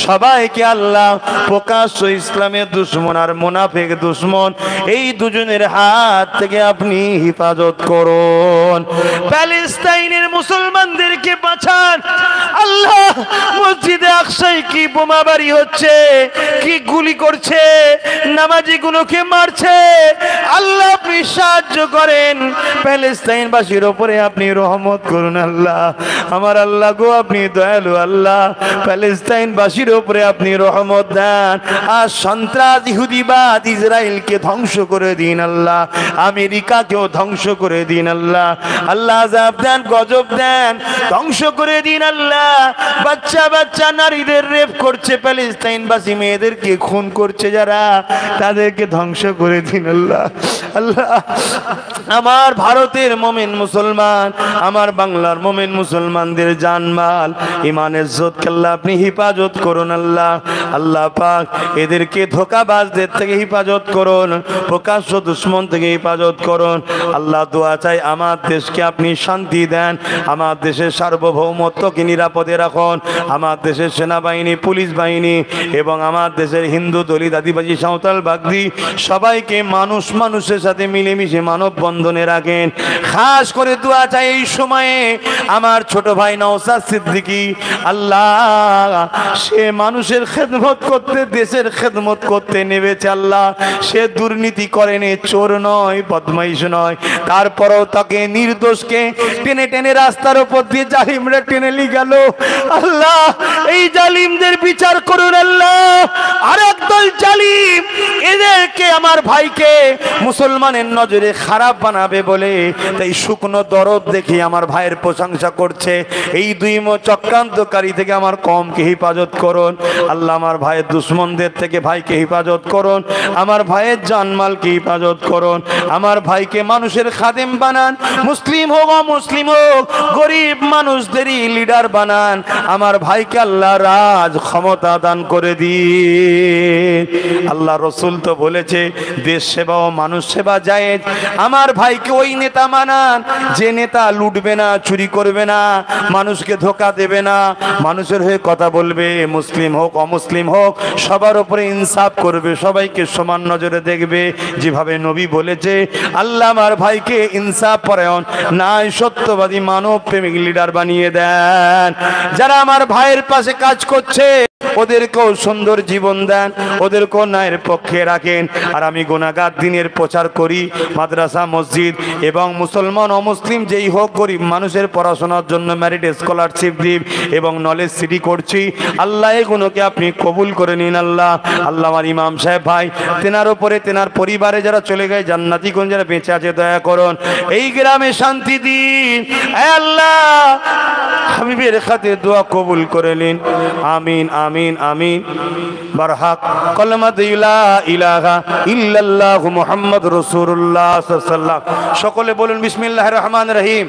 সবাইকে আল্লাহ প্রকাশ্য ইসলামের দুশ্মন আর মুনাফিক দুশ্মন এই দুজনের হাত থেকে আপনি হেফাজত করুন। প্যালেস্টাইনের মুসলমানদেরকে বাঁচান। আল্লাহ মসজিদে আকসায় কি বোমাবাড়ি হচ্ছে, কি গুলি করছে, নামাজি গুলোকে মারছে। আল্লাহ আপনি সাহায্য করেন, প্যালেস্টাইনবাসীর উপরে আপনি রহমত করুন। আল্লাহ আমার আল্লাহ গো আপনি দয়ালু। আল্লাহ প্যালেস্টাইনবাসীর উপরে আপনি রহমত দেন, আর সন্ত্রাস ইহুদিবাদ ইসরায়েলকে ধ্বংস করে দিন। আল্লাহ আমেরিকাকেও ধ্বংস করে দিন। আল্লাহ আল্লাহ আযাব দেন, গজব দেন, ধ্বংস করে দিন। আল্লাহ বাচ্চা বাচ্চা নারীদের রেপ করছে, প্যালেস্টাইনবাসী মেয়েদেরকে খুন করছে যারা, তাদেরকে ধ্বংস করে দিন। আল্লাহ আল্লাহ আমার ভারতের মোমেন মুসলমান, আমার বাংলার মোমেন মুসলমানদের জানমাল ইমান ইজ্জতকে আল্লাহ আপনি হেফাজত করুন। আল্লাহ আল্লাহ পাক এদেরকে ধোঁকাবাজদের থেকে হেফাজত করুন, প্রকাশ্য দুশ্মন থেকে হেফাজত করুন। আল্লাহ দোয়া চাই আমার দেশকে আপনি শান্তি দেন, আমার দেশের সার্বভৌমত্বকে নিরাপদে রাখুন, আমার দেশের সেনাবাহিনী, পুলিশ বাহিনী এবং আমার দেশের হিন্দু, দলিত, আদিবাসী, সাঁওতাল, বাগদি সবাইকে মানুষ মানুষের সাথে মিলেমিশে মানব বন্ধনে রাখেন। খাস করে দোয়া চাই এই সময়ে আমার ছোট ভাই নওশাদ সিদ্দিকী, আল্লাহ সে মানুষের খেদমত করতে, দেশের খেদমত করতে নেমেছে। আল্লাহ সে দুর্নীতি করেনি, চোর নয়, বদমাইশ নয়, তারপরেও তাকে নির্দোষকে টেনে টেনে রাস্তার উপর দিয়ে জালিমরা টেনে নিয়ে গেল। আল্লাহ এই জালিমদের বিচার করুন। আল্লাহ আর একদল জালিম এদেরকে, আমার ভাইকে মুসলমানের নজরে খারাপ বানাবে বলে তাই শুকনো দরদ দেখে আমার ভাইয়ের প্রশংসা করছে। এই দুই চক্রান্তকারী থেকে আমার কমকে হেফাজত করুন। আল্লাহ আমার ভাইয়ের দুশ্মনদের থেকে ভাইকে হেফাজত করুন, আমার ভাইয়ের জানমালকে হেফাজত করুন, আমার ভাইকে মানুষের খাদেম বানান, মুসলিম হোক অমুসলিম হোক গরিব মানুষদেরই লিডার বানান। আমার ভাইকে আল্লাহ রাজ ক্ষমতা দান করে দিন। আল্লাহ রসুল তো বলেছে দেশ সেবা ও মানুষ সেবা জায়েজ। আমার ভাইকে ওই নেতা মানান যে নেতা লুটবে না, চুরি করবে না, মানুষকে ধোকা দেবে না, মানুষের হয়ে কথা বলবে, মুসলিম হোক অমুসলিম হোক সবার উপরে ইনসাফ করবে, সবাইকে সমান নজরে দেখবে, যেভাবে নবী বলেছে। আল্লাহ আমার ভাইকে ইনসাফ পরায়ণ, নাই সত্যবাদী, মানব প্রেমিক লিডার বানিয়ে দেন। যারা আমার ভাইয়ের পাশে কাজ করছে ওদেরকেও সুন্দর জীবন দেন, ওদেরকেও ন্যায়ের পক্ষে রাখেন। আর আমি গুনাহগার দিনের প্রচার করি, মাদ্রাসা মসজিদ এবং মুসলমান অমুসলিম যেই হোক গরিব মানুষের পড়াশোনার জন্য মেরিট স্কলারশিপ দিই এবং নলেজ সিটি করছি। আল্লাহ এগুলোকে আপনি কবুল করে নিন। আল্লাহ আল্লাহ আমার ইমাম সাহেব ভাই, তেনার উপরে তেনার পরিবারে যারা চলে গেছে জান্নাতি কোন যারা বেঁচে আছে দয়া করুন, এই গ্রামে শান্তি দিন। আল্লাহ হাবিবের খাতে দোয়া কবুল করে নিন। আমিন আমিন আমিন। বারহাক কলমা লা ইলাহা ইল্লাল্লাহু মুহাম্মাদুর রাসূলুল্লাহ সাল্লাল্লাহু আলাইহি ওয়াসাল্লাম। সকলে বলুন বিসমিল্লাহির রহমানির রহিম।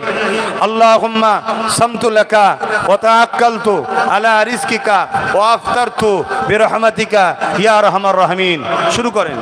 আল্লাহুম্মা সামতু লাকা ওয়া তাআক্কালতু আলা রিজকিকা ওয়া আফতারতু বিরহমাতিকা ইয়া আরহামার রাহিমিন। শুরু করেন।